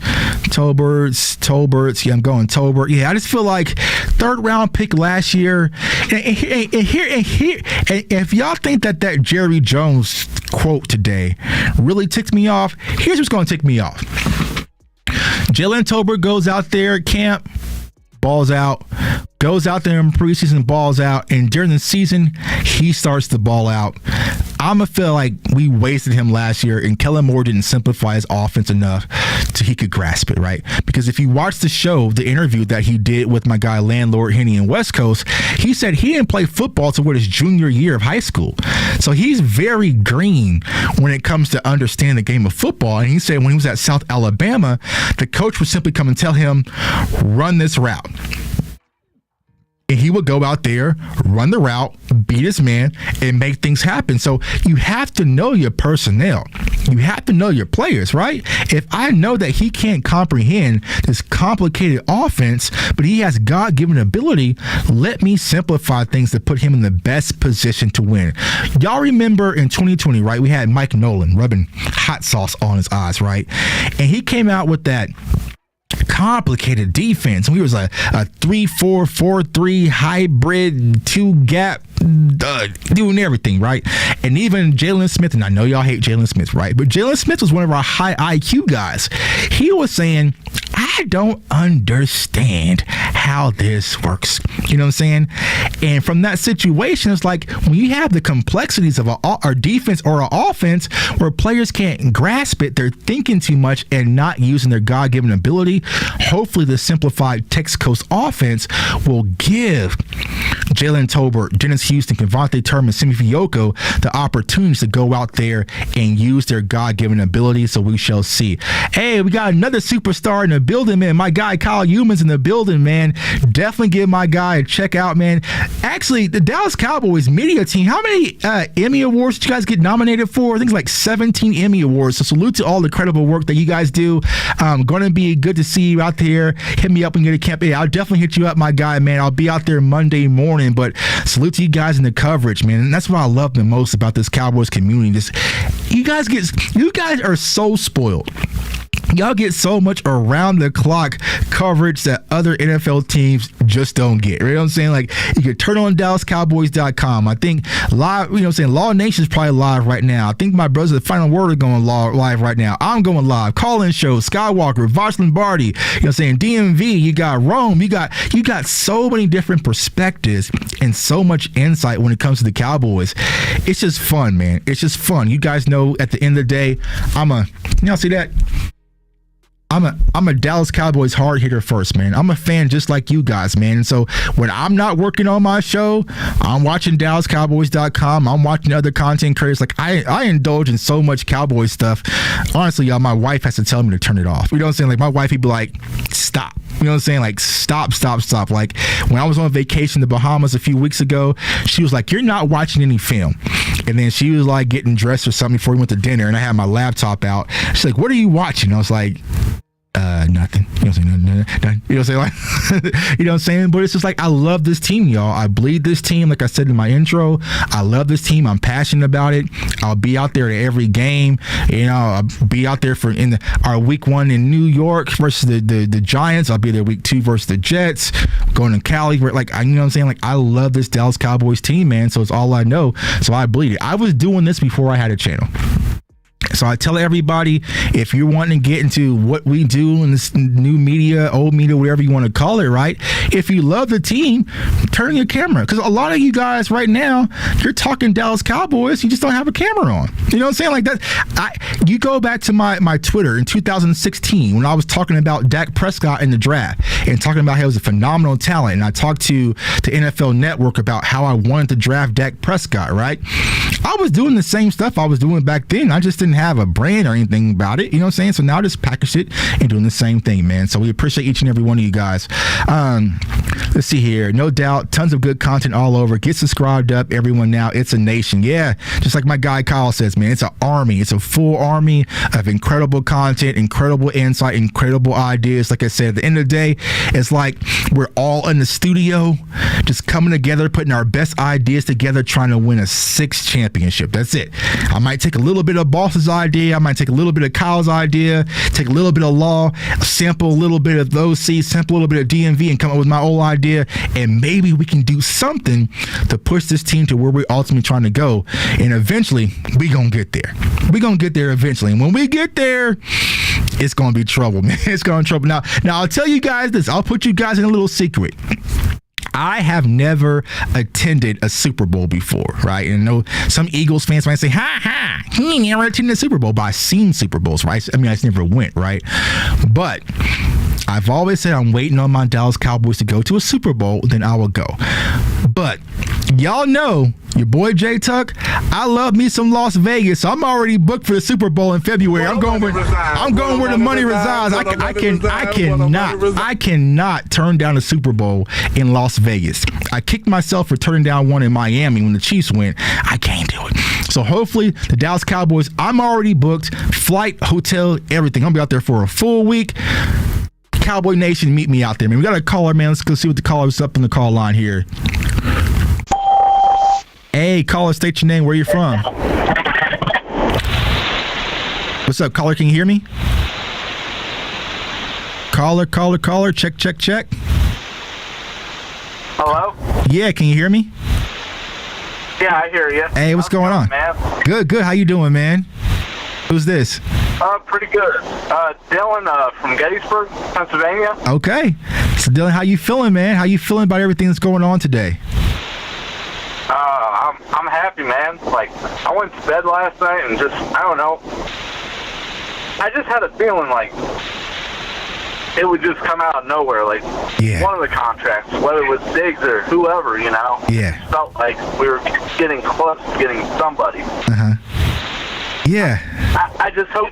Yeah, I'm going Tolbert. Yeah, I just feel like 3rd round pick last year. And if y'all think that Jerry Jones quote today really ticked me off, here's what's going to tick me off. Jalen Tolbert goes out there at camp, balls out, goes out there in preseason, balls out, and during the season, he starts to ball out. I'm going to feel like we wasted him last year, and Kellen Moore didn't simplify his offense enough so he could grasp it, right? Because if you watch the show, the interview that he did with my guy Landlord Henny in West Coast, he said he didn't play football until his junior year of high school. So he's very green when it comes to understanding the game of football. And he said when he was at South Alabama, the coach would simply come and tell him, run this route. And he would go out there, run the route, beat his man, and make things happen. So you have to know your personnel. You have to know your players, right? If I know that he can't comprehend this complicated offense, but he has God-given ability, let me simplify things to put him in the best position to win. Y'all remember in 2020, right? We had Mike Nolan rubbing hot sauce on his eyes, right? And he came out with that complicated defense. We was a 3-4-4-3 hybrid 2-gap doing everything, right? And even Jalen Smith, and I know y'all hate Jalen Smith, right? But Jalen Smith was one of our high IQ guys. He was saying, I don't understand how this works. You know what I'm saying? And from that situation, it's like when you have the complexities of our defense or our offense where players can't grasp it, they're thinking too much and not using their God-given ability. Hopefully the simplified Texas Coast offense will give Jalen Tolbert, Dennis Houston, Kavontae Turpin, Simi Fehoko the opportunities to go out there and use their God-given ability. So we shall see. Hey, we got another superstar in the building, man. My guy Kyle Human's in the building, man. Definitely give my guy a check out, man. Actually, the Dallas Cowboys media team, how many Emmy Awards did you guys get nominated for? I think it's like 17 Emmy Awards. So salute to all the incredible work that you guys do. Going to be good to see you out there. Hit me up when you get to camp. Yeah, I'll definitely hit you up, my guy, man. I'll be out there Monday morning, but salute to you guys in the coverage, man. And that's what I love the most about this Cowboys community. You guys are so spoiled. Y'all get so much around the clock coverage that other NFL teams just don't get. You know what I'm saying? Like, you can turn on DallasCowboys.com. I think live, Law Nation is probably live right now. I think my brother's The Final Word are going live right now. I'm going live. Call-in shows, Skywalker, Vosh Lombardi, DMV, you got Rome, you got so many different perspectives and so much insight when it comes to the Cowboys. It's just fun, man. It's just fun. You guys know at the end of the day, y'all see that? I'm a Dallas Cowboys hard hitter first, man. I'm a fan just like you guys, man. And so when I'm not working on my show, I'm watching DallasCowboys.com. I'm watching other content creators. Like I indulge in so much Cowboy stuff. Honestly, y'all, my wife has to tell me to turn it off. You know what I'm saying? Like my wife, he'd be like, stop. You know what I'm saying? Like, stop. Like, when I was on vacation in the Bahamas a few weeks ago, she was like, you're not watching any film. And then she was like getting dressed or something before we went to dinner, and I had my laptop out. She's like, what are you watching? I was like, nothing. You know what I'm saying? Nothing. You know what I'm saying? Like, you know what I'm saying? But it's just like, I love this team, y'all. I bleed this team. Like I said in my intro, I love this team. I'm passionate about it. I'll be out there at every game. You know, I'll be out there for our week 1 in New York versus the Giants. I'll be there week 2 versus the Jets. Going to Cali. Like, you know what I'm saying? Like, I love this Dallas Cowboys team, man. So it's all I know. So I bleed it. I was doing this before I had a channel. So I tell everybody, if you're wanting to get into what we do in this new media, old media, whatever you want to call it, right? If you love the team, turn your camera. Because a lot of you guys right now, you're talking Dallas Cowboys, you just don't have a camera on. You know what I'm saying? Like that. You go back to my Twitter in 2016 when I was talking about Dak Prescott in the draft and talking about how he was a phenomenal talent. And I talked to NFL Network about how I wanted to draft Dak Prescott, right? I was doing the same stuff I was doing back then. I just didn't have a brand or anything about it, you know what I'm saying? So now I just package it and doing the same thing, man. So we appreciate each and every one of you guys. Let's see here. No doubt, tons of good content all over. Get subscribed up, everyone now. It's a nation. Yeah, just like my guy Kyle says, man, it's an army. It's a full army of incredible content, incredible insight, incredible ideas. Like I said, at the end of the day, it's like we're all in the studio just coming together, putting our best ideas together, trying to win a 6th championship. That's it. I might take a little bit of Boss's idea. I might take a little bit of Kyle's idea, take a little bit of Law, sample a little bit of those C's, sample a little bit of DMV, and come up with my old idea. And maybe we can do something to push this team to where we're ultimately trying to go. And eventually, we gonna get there. We gonna get there eventually. And when we get there, it's gonna be trouble, man. It's gonna be trouble. Now I'll tell you guys this. I'll put you guys in a little secret. I have never attended a Super Bowl before, right? And I know some Eagles fans might say, he never attended a Super Bowl, but I've seen Super Bowls, right? I mean, I just never went, right? But I've always said I'm waiting on my Dallas Cowboys to go to a Super Bowl, then I will go. But y'all know your boy J Tuck, I love me some Las Vegas. So I'm already booked for the Super Bowl in February. I'm going where the money resides. I cannot turn down a Super Bowl in Las Vegas. I kicked myself for turning down one in Miami when the Chiefs went. I can't do it. So hopefully the Dallas Cowboys, I'm already booked, flight, hotel, everything. I'm gonna be out there for a full week. Cowboy Nation, meet me out there, man. We got a caller, man. Let's go see what the caller's up in the call line here. Hey, caller, state your name. Where you from? What's up, caller? Can you hear me? Caller. Check. Hello? Yeah, can you hear me? Yeah, I hear you. Hey, what's going on? Man? Good. How you doing, man? Who's this? Pretty good. Dylan from Gettysburg, Pennsylvania. Okay. So, Dylan, how you feeling, man? How you feeling about everything that's going on today? I'm happy, man. Like, I went to bed last night and just, I don't know. I just had a feeling like it would just come out of nowhere. Like, one of the contracts, whether it was Diggs or whoever, you know. Yeah. It felt like we were getting close to getting somebody. Uh-huh. Yeah. I just hope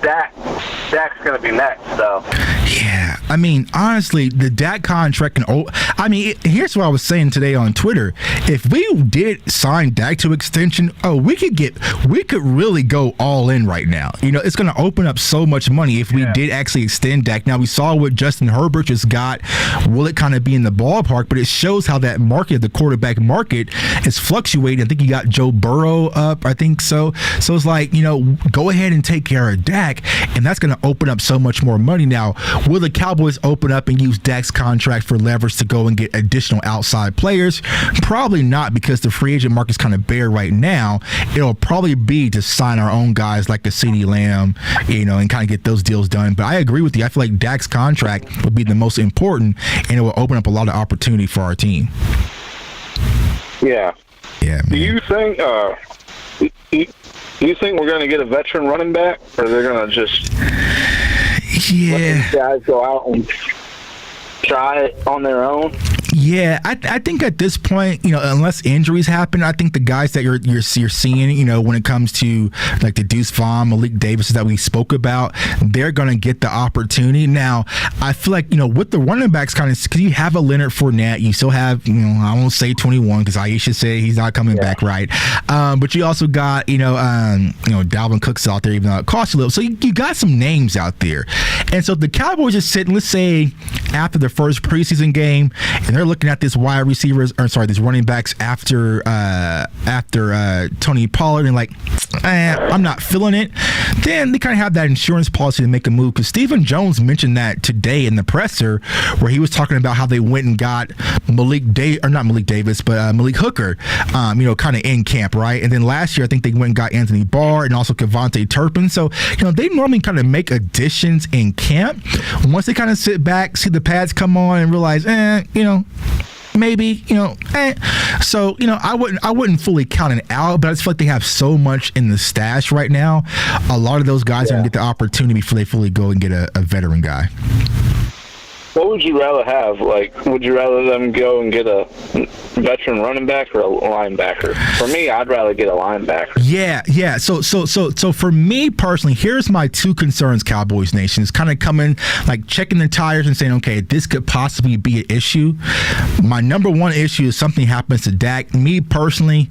Dak's going to be next, so. Yeah. I mean, honestly, the Dak contract here's what I was saying today on Twitter. If we did sign Dak to extension, we could really go all in right now. You know, it's going to open up so much money if we did actually extend Dak. Now, we saw what Justin Herbert just got. Will it kind of be in the ballpark? But it shows how that market, the quarterback market, is fluctuating. I think you got Joe Burrow up, I think so. So it's like, you know, go ahead and take care of Dak, and that's going to open up so much more money. Now, will the Cowboys open up and use Dak's contract for leverage to go and get additional outside players? Probably not, because the free agent market's kind of bare right now. It'll probably be to sign our own guys like a CeeDee Lamb, you know, and kind of get those deals done. But I agree with you. I feel like Dak's contract would be the most important, and it will open up a lot of opportunity for our team. Yeah. Yeah, man. Do you think we're going to get a veteran running back, or they're going to just Yeah. Let these guys go out and try it on their own. Yeah, I think at this point, unless injuries happen, I think the guys that you're seeing, when it comes to like the Deuce Vaughn, Malik Davis that we spoke about, they're going to get the opportunity. Now, I feel like, with the running backs because you have a Leonard Fournette, you still have, I won't say 21 because Iisha said he's not coming back, right? But you also got, Dalvin Cook's out there, even though it costs a little. So you got some names out there. And so the Cowboys are sitting, let's say, after the first preseason game, and they're looking at these these running backs after Tony Pollard, and like, I'm not feeling it. Then they kind of have that insurance policy to make a move, because Stephen Jones mentioned that today in the presser, where he was talking about how they went and got Malik Hooker, kind of in camp, right? And then last year, I think they went and got Anthony Barr and also Kevontae Turpin. So, they normally kind of make additions in camp. Once they kind of sit back, see the pads come on, and realize, maybe, So, I wouldn't fully count it out, but I just feel like they have so much in the stash right now. A lot of those guys are going to get the opportunity before they fully go and get a veteran guy. What would you rather have? Like, would you rather them go and get a veteran running back or a linebacker? For me, I'd rather get a linebacker. Yeah. So for me personally, here's my two concerns, Cowboys Nation. Is kind of coming, like checking the tires and saying, okay, this could possibly be an issue. My number one issue is something happens to Dak. Me personally,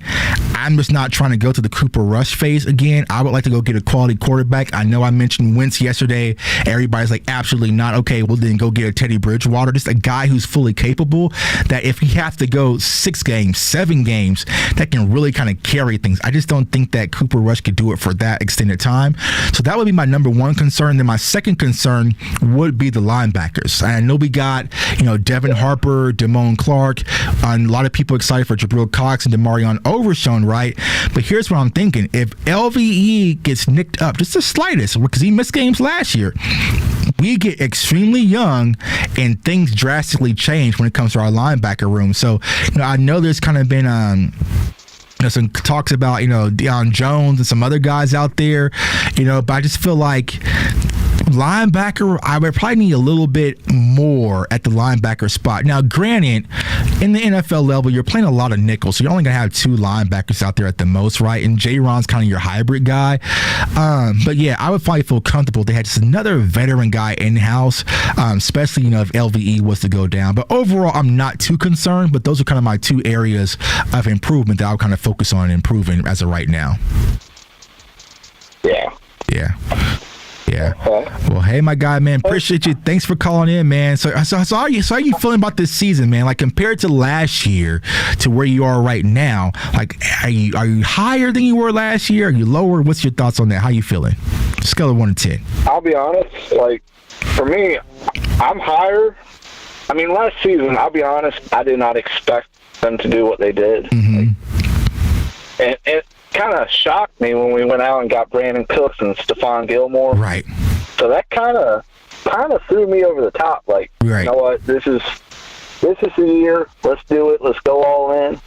I'm just not trying to go to the Cooper Rush phase again. I would like to go get a quality quarterback. I know I mentioned Wentz yesterday. Everybody's like, absolutely not. Okay, well then go get a Teddy Bridgewater, just a guy who's fully capable, that if he has to go 6 games, 7 games, that can really kind of carry things. I just don't think that Cooper Rush could do it for that extended time. So that would be my number one concern. Then my second concern would be the linebackers. I know we got, Devin Harper, Damone Clark, and a lot of people excited for Jabril Cox and Demarion Overshown, right? But here's what I'm thinking. If LVE gets nicked up just the slightest, because he missed games last year, we get extremely young and things drastically change when it comes to our linebacker room. So, I know there's kind of been some talks about, Deion Jones and some other guys out there, but I just feel like linebacker, I would probably need a little bit more at the linebacker spot. Now, granted, in the NFL level, you're playing a lot of nickels, so you're only going to have 2 linebackers out there at the most, right? And J-Ron's kind of your hybrid guy. But yeah, I would probably feel comfortable if they had just another veteran guy in-house, especially, if LVE was to go down. But overall, I'm not too concerned, but those are kind of my 2 areas of improvement that I'll kind of focus on improving as of right now. Yeah. Well, hey, my guy, man, appreciate you. Thanks for calling in, man. So how are you feeling about this season, man? Like, compared to last year to where you are right now, like, are you higher than you were last year? Are you lower? What's your thoughts on that? How you feeling? Scale of 1 to 10. I'll be honest, like, for me, I'm higher. I mean, last season, I'll be honest, I did not expect them to do what they did. Mm-hmm. And it kind of shocked me when we went out and got Brandon Cooks and Stephon Gilmore. Right. So that kind of threw me over the top. Like, right. You know what? This is the year. Let's do it. Let's go all in.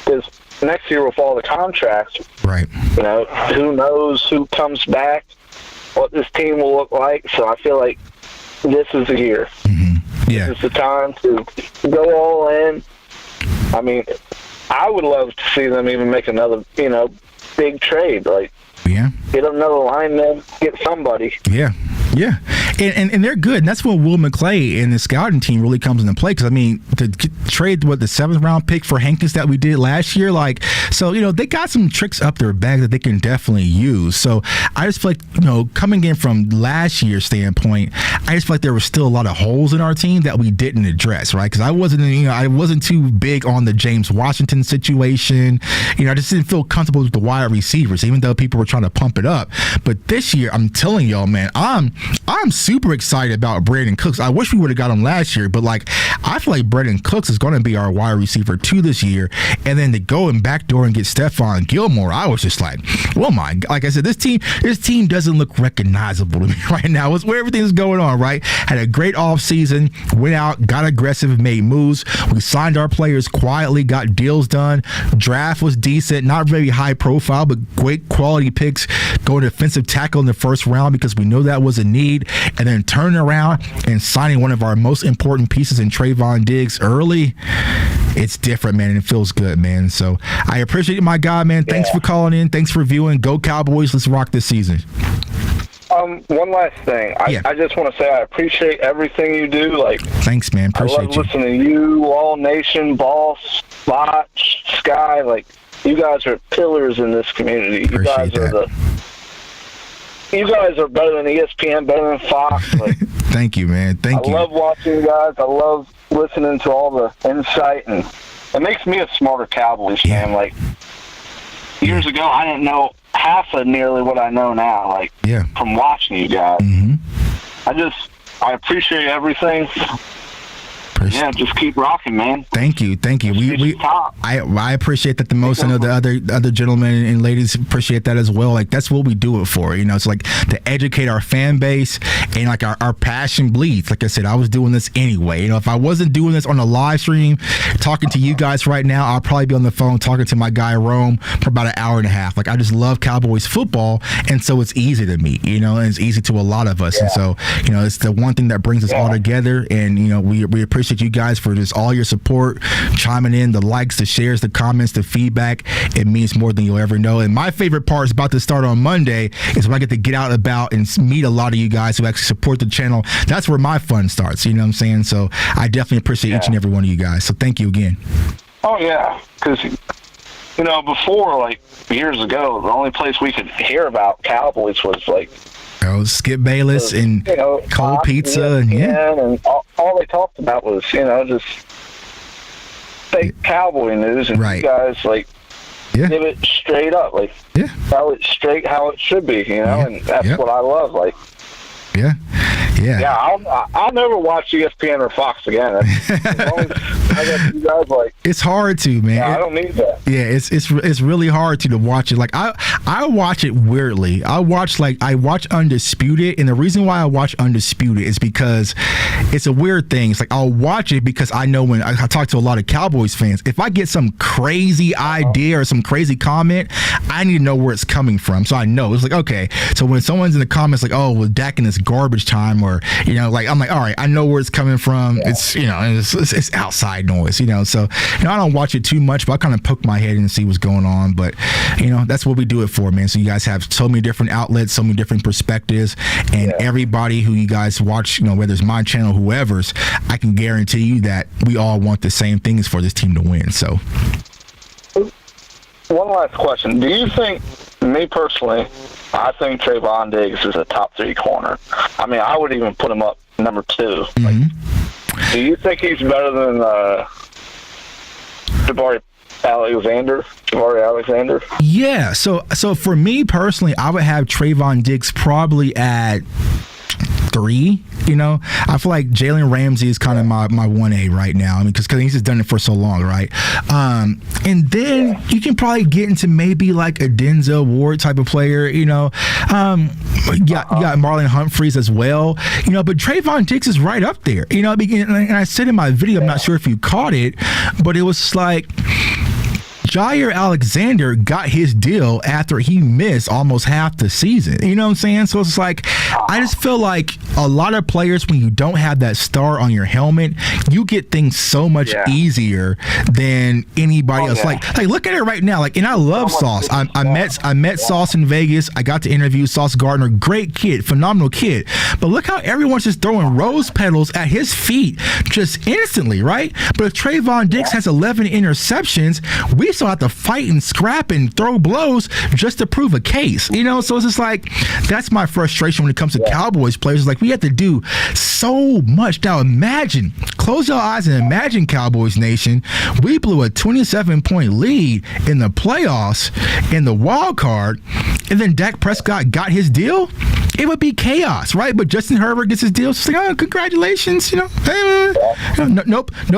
Because next year with all the contracts, right? Who knows who comes back, what this team will look like. So I feel like this is the year. Mm-hmm. Yeah. This is the time to go all in. I mean, I would love to see them even make another, big trade. Like, get another lineman, get somebody. Yeah. And they're good. And that's when Will McClay and the scouting team really comes into play. Because, I mean, to trade, the 7th-round pick for Hankins that we did last year, they got some tricks up their bag that they can definitely use. So I just feel like, coming in from last year's standpoint, I just feel like there were still a lot of holes in our team that we didn't address, right? Because I wasn't too big on the James Washington situation. I just didn't feel comfortable with the wide receivers, even though people were trying to pump it up. But this year, I'm telling y'all, man, I'm super excited about Brandon Cooks. I wish we would have got him last year, but I feel like Brandon Cooks is going to be our wide receiver 2 this year. And then to go and backdoor and get Stephon Gilmore, I was just like, oh my God. Like I said, this team doesn't look recognizable to me right now. It's where everything's going on, right? Had a great offseason, went out, got aggressive, made moves. We signed our players quietly, got deals done. Draft was decent, not very high profile, but great quality picks. Going defensive tackle in the first round because we know that was a need. and then turning around and signing one of our most important pieces in Trevon Diggs early, it's different, man, and it feels good, man. So I appreciate it, my guy, man. Thanks for calling in. Thanks for viewing. Go Cowboys. Let's rock this season. One last thing. I just want to say I appreciate everything you do. Like, thanks, man. Appreciate I love listening to you, All Nation, Boss, Botch, Sky. Like, you guys are pillars in this community. You guys are better than ESPN, better than Fox. Like, thank you, man. Thank you. I love watching you guys. I love listening to all the insight, and it makes me a smarter Cowboys fan. Like, years ago, I didn't know half of nearly what I know now, like, from watching you guys. I appreciate everything. Just keep rocking, man. Thank you. I appreciate that the most. I know the other gentlemen and ladies appreciate that as well. Like, that's what we do it for. It's like to educate our fan base, and like our passion bleeds. Like I said, I was doing this anyway. If I wasn't doing this on a live stream, talking to you guys right now, I'll probably be on the phone talking to my guy Rome for about an hour and a half. Like, I just love Cowboys football, and so it's easy to me. And it's easy to a lot of us. And so it's the one thing that brings us all together. And we appreciate you guys for just all your support, chiming in, the likes, the shares, the comments, the feedback. It means more than you'll ever know. And my favorite part is about to start on Monday is when I get to get out and about and meet a lot of you guys who actually support the channel. That's where my fun starts. You know what I'm saying? So I definitely appreciate each and every one of you guys. So thank you again. Oh, yeah. Because, before, like, years ago, the only place we could hear about Cowboys was, like, Skip Bayless and cold pizza. And all they talked about was, just fake Cowboy news. And you guys, like, give it straight up. Like, tell it straight how it should be, and that's what I love. Like, I'll never watch ESPN or Fox again. As long as I got you guys, like, it's hard to, man. I don't need that. Yeah, it's really hard to watch it. Like, I watch it weirdly. I watch Undisputed, and the reason why I watch Undisputed is because it's a weird thing. It's like, I'll watch it because I know when I talk to a lot of Cowboys fans, if I get some crazy idea or some crazy comment, I need to know where it's coming from. So I know. It's like, okay, so when someone's in the comments like, oh, well, Dak in this garbage time, or like, I'm like, all right, I know where it's coming from. It's it's outside noise, so I don't watch it too much, but I kind of poke my head and see what's going on. But that's what we do it for, man. So you guys have so many different outlets, so many different perspectives, and everybody who you guys watch, whether it's my channel, whoever's, I can guarantee you that we all want the same things for this team to win. So one last question. Do you think, me personally, I think Trevon Diggs is a top 3 corner. I mean, I would even put him up number 2. Like, do you think he's better than Jabari Alexander? Yeah. So for me personally, I would have Trevon Diggs probably at 3. I feel like Jalen Ramsey is kind of my 1A right now. I mean, because he's just done it for so long, right? And then you can probably get into maybe like a Denzel Ward type of player. You got Marlon Humphreys as well. But Trevon Diggs is right up there. And I said in my video, I'm not sure if you caught it, but it was like, Jair Alexander got his deal after he missed almost half the season. You know what I'm saying? So it's like, I just feel like a lot of players, when you don't have that star on your helmet, you get things so much easier than anybody else. Like look at it right now. Like, and I love Sauce. I met Sauce in Vegas. I got to interview Sauce Gardner. Great kid, phenomenal kid. But look how everyone's just throwing rose petals at his feet just instantly, right? But if Trevon Diggs has 11 interceptions, we still have to fight and scrap and throw blows just to prove a case, so it's just like, that's my frustration when it comes to Cowboys players. It's like, we have to do so much. Now imagine, close your eyes and imagine, Cowboys Nation, we blew a 27-point lead in the playoffs in the wild card, and then Dak Prescott got his deal. It would be chaos, right? But Justin Herbert gets his deal. It's like, oh, congratulations, no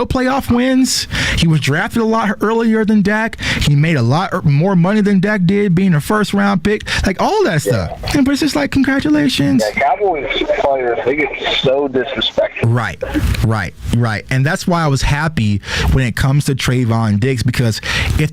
playoff wins. He was drafted a lot earlier than Dak. He made a lot more money than Dak did, being a first-round pick, like all that stuff. But it's just like, congratulations. Yeah, Cowboys players, they get so disrespected. Right. And that's why I was happy when it comes to Trevon Diggs, because if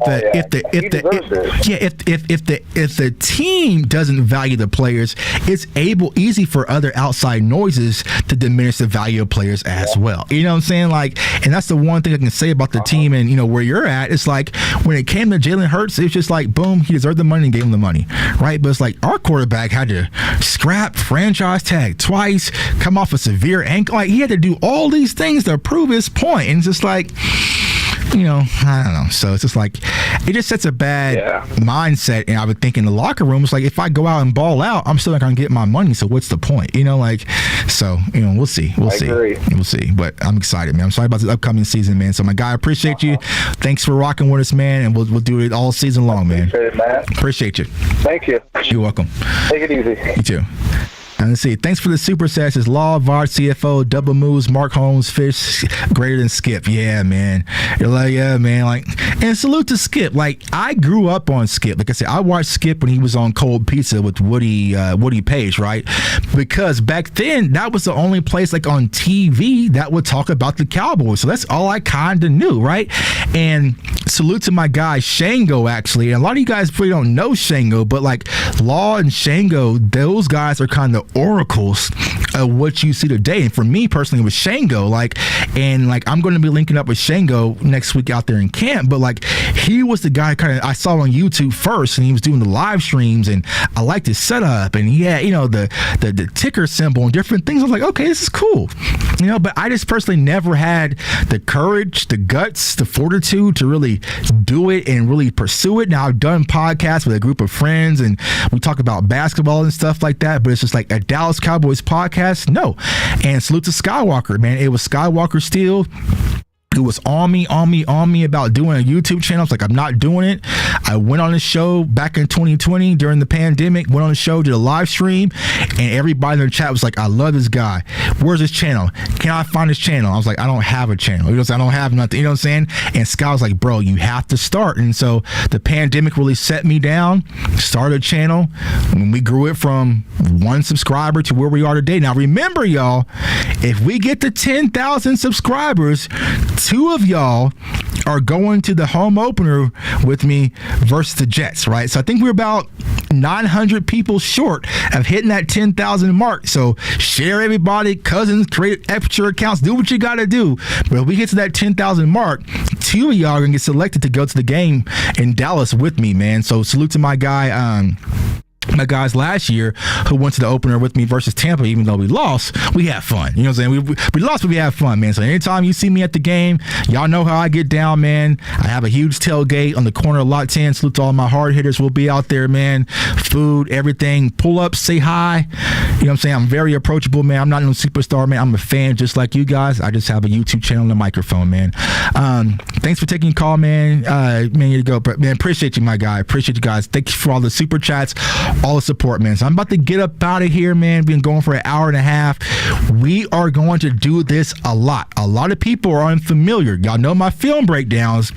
the team doesn't value the players, it's easy for other outside noises to diminish the value of players as well. You know what I'm saying? Like, and that's the one thing I can say about the team and, you know, where you're at. It's like when it came to Jalen Hurts, it's just like, boom, he deserved the money and gave him the money, right? But it's like our quarterback had to scrap franchise tag twice, come off a severe ankle. Like, he had to do all these things to prove his point. And it's just like, you know, I don't know. So it's just like, it just sets a bad mindset. And I would think in the locker room, it's like, if I go out and ball out, I'm still not going to get my money. So what's the point? You know, like, so, you know, we'll see. We'll see. Agree. We'll see. But I'm excited, man. I'm sorry about the upcoming season, man. So my guy, I appreciate you. Thanks for rocking with us, man. And we'll do it all season long, man. Appreciate it, Matt. Appreciate you. Thank you. You're welcome. Take it easy. You too. And let's see. Thanks for the super sets. It's Law, VAR, CFO, Double Moves, Mark Holmes, Fish, greater than Skip. Yeah, man. You're like, yeah, man. Like, and salute to Skip. Like, I grew up on Skip. Like I said, I watched Skip when he was on Cold Pizza with Woody Page, right? Because back then, that was the only place like on TV that would talk about the Cowboys. So that's all I kind of knew, right? And salute to my guy Shango, actually. And a lot of you guys probably don't know Shango, but like Law and Shango, those guys are kind of oracles of what you see today. And for me personally, with Shango, like, and like, I'm going to be linking up with Shango next week out there in camp, but like, he was the guy kind of I saw on YouTube first, and he was doing the live streams, and I liked his setup, and he had, you know, the ticker symbol and different things. I was like, okay, this is cool, you know, but I just personally never had the courage, the guts, the fortitude to really do it and really pursue it. Now, I've done podcasts with a group of friends, and we talk about basketball and stuff like that, but it's just like a Dallas Cowboys podcast, no. And salute to Skywalker, man. It was Skywalker Steel. It was on me about doing a YouTube channel. I was like, I'm not doing it. I went on the show back in 2020 during the pandemic, went on the show, did a live stream, and everybody in the chat was like, I love this guy. Where's his channel? Can I find his channel? I was like, I don't have a channel. You know what I'm saying? I don't have nothing. You know what I'm saying? And Sky was like, bro, you have to start. And so the pandemic really set me down, started a channel, and we grew it from 1 subscriber to where we are today. Now, remember, y'all, if we get to 10,000 subscribers, 2 of y'all are going to the home opener with me versus the Jets, right? So I think we're about 900 people short of hitting that 10,000 mark. So share, everybody, cousins, create extra accounts, do what you got to do. But if we get to that 10,000 mark, 2 of y'all are going to get selected to go to the game in Dallas with me, man. So salute to my guy, my guys last year who went to the opener with me versus Tampa. Even though we lost, we had fun. You know what I'm saying? We lost, but we had fun, man. So anytime you see me at the game, y'all know how I get down, man. I have a huge tailgate on the corner of Lot 10. Salute to all my hard hitters. We'll be out there, man. Food, everything. Pull up, say hi. You know what I'm saying? I'm very approachable, man. I'm not no superstar, man. I'm a fan just like you guys. I just have a YouTube channel and a microphone, man. Thanks for taking a call, man. Man, you go. Man, appreciate you, my guy. Appreciate you guys. Thank you for all the super chats, all the support, man. So I'm about to get up out of here, man. Been going for an hour and a half. We are going to do this a lot. A lot of people are unfamiliar. Y'all know my film breakdowns,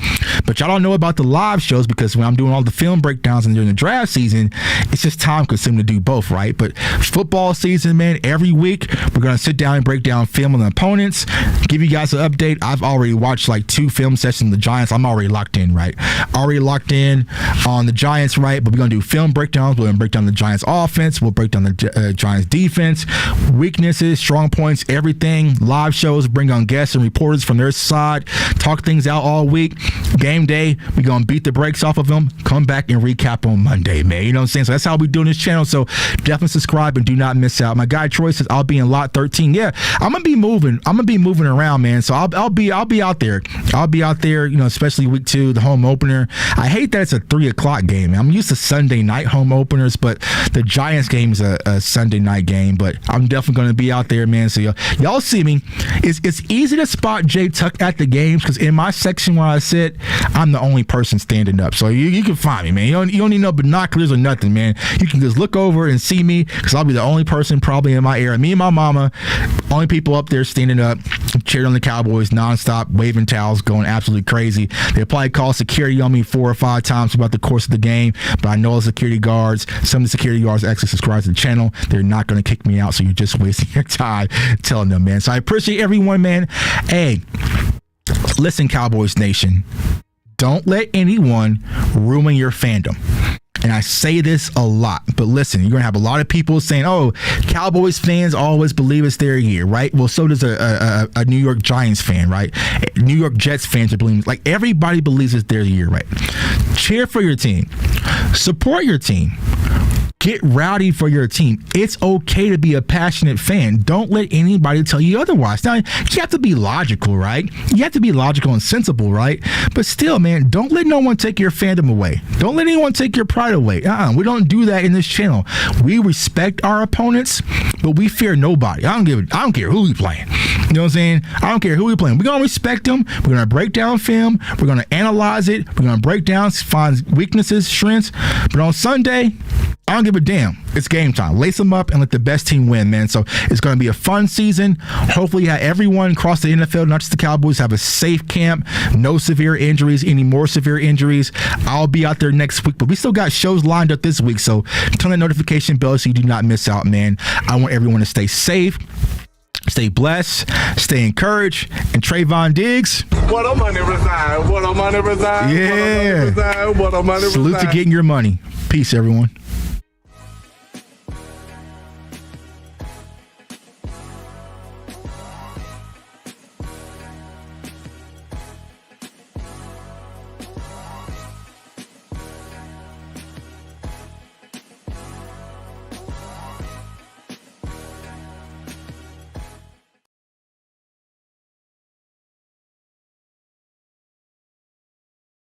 but y'all don't know about the live shows, because when I'm doing all the film breakdowns and during the draft season, it's just time consuming to do both, right? But football season, man, every week we're going to sit down and break down film on the opponents, give you guys an update. I've already watched like 2 film sessions of the Giants. I'm already locked in, right? Already locked in on the Giants, right? But we're going to do film breakdowns. We're going to break down the Giants offense. We'll break down the Giants defense, weaknesses, strong points, everything. Live shows, bring on guests and reporters from their side, talk things out all week. Game day, we're going to beat the brakes off of them, come back and recap on Monday, man. You know what I'm saying? So that's how we doing this channel. So definitely subscribe and do not miss out. My guy Troy says I'll be in lot 13. Yeah, I'm gonna be moving around, man. So I'll be out there. I'll be out there, you know, especially week 2, the home opener. I hate that it's a 3:00 game. I'm used to Sunday night home openers, but the Giants game is a Sunday night game. But I'm definitely going to be out there, man. So y'all see me. It's easy to spot Jay Tuck at the games, because in my section where I sit, I'm the only person standing up. So you can find me, man. You don't need no binoculars or nothing, man. You can just look over and see me, because I'll be the only person probably in my area. Me and my mama, only people up there standing up, cheering on the Cowboys nonstop, waving towels, going absolutely crazy. They probably call security on me 4 or 5 times throughout the course of the game, but I know the security guards, some of the security guards actually subscribe to the channel. They're not going to kick me out, so you're just wasting your time telling them, man. So I appreciate everyone, man. Hey, listen, Cowboys Nation, don't let anyone ruin your fandom. and I say this a lot, but listen, you're going to have a lot of people saying, oh, Cowboys fans always believe it's their year, right? Well, so does a New York Giants fan, right? New York Jets fans are believing, like everybody believes it's their year, right? Cheer for your team. Support your team. Get rowdy for your team. It's okay to be a passionate fan. Don't let anybody tell you otherwise. Now, you have to be logical, right? You have to be logical and sensible, right? But still, man, don't let no one take your fandom away. Don't let anyone take your pride away. We don't do that in this channel. We respect our opponents, but we fear nobody. I don't care who we playing. You know what I'm saying? I don't care who we playing. We're going to respect them. We're going to break down film. We're going to analyze it. We're going to break down, find weaknesses, strengths. But on Sunday, I don't give a damn. It's game time. Lace them up and let the best team win, man. So it's going to be a fun season. Hopefully, everyone across the NFL, not just the Cowboys, have a safe camp. No severe injuries, any more severe injuries. I'll be out there next week, but we still got shows lined up this week. So turn that notification bell so you do not miss out, man. I want everyone to stay safe. Stay blessed, stay encouraged, and Trevon Diggs. What a money resign. What a money resign. Yeah. What a money resign. What a money resign. Salute to getting your money. Peace, everyone.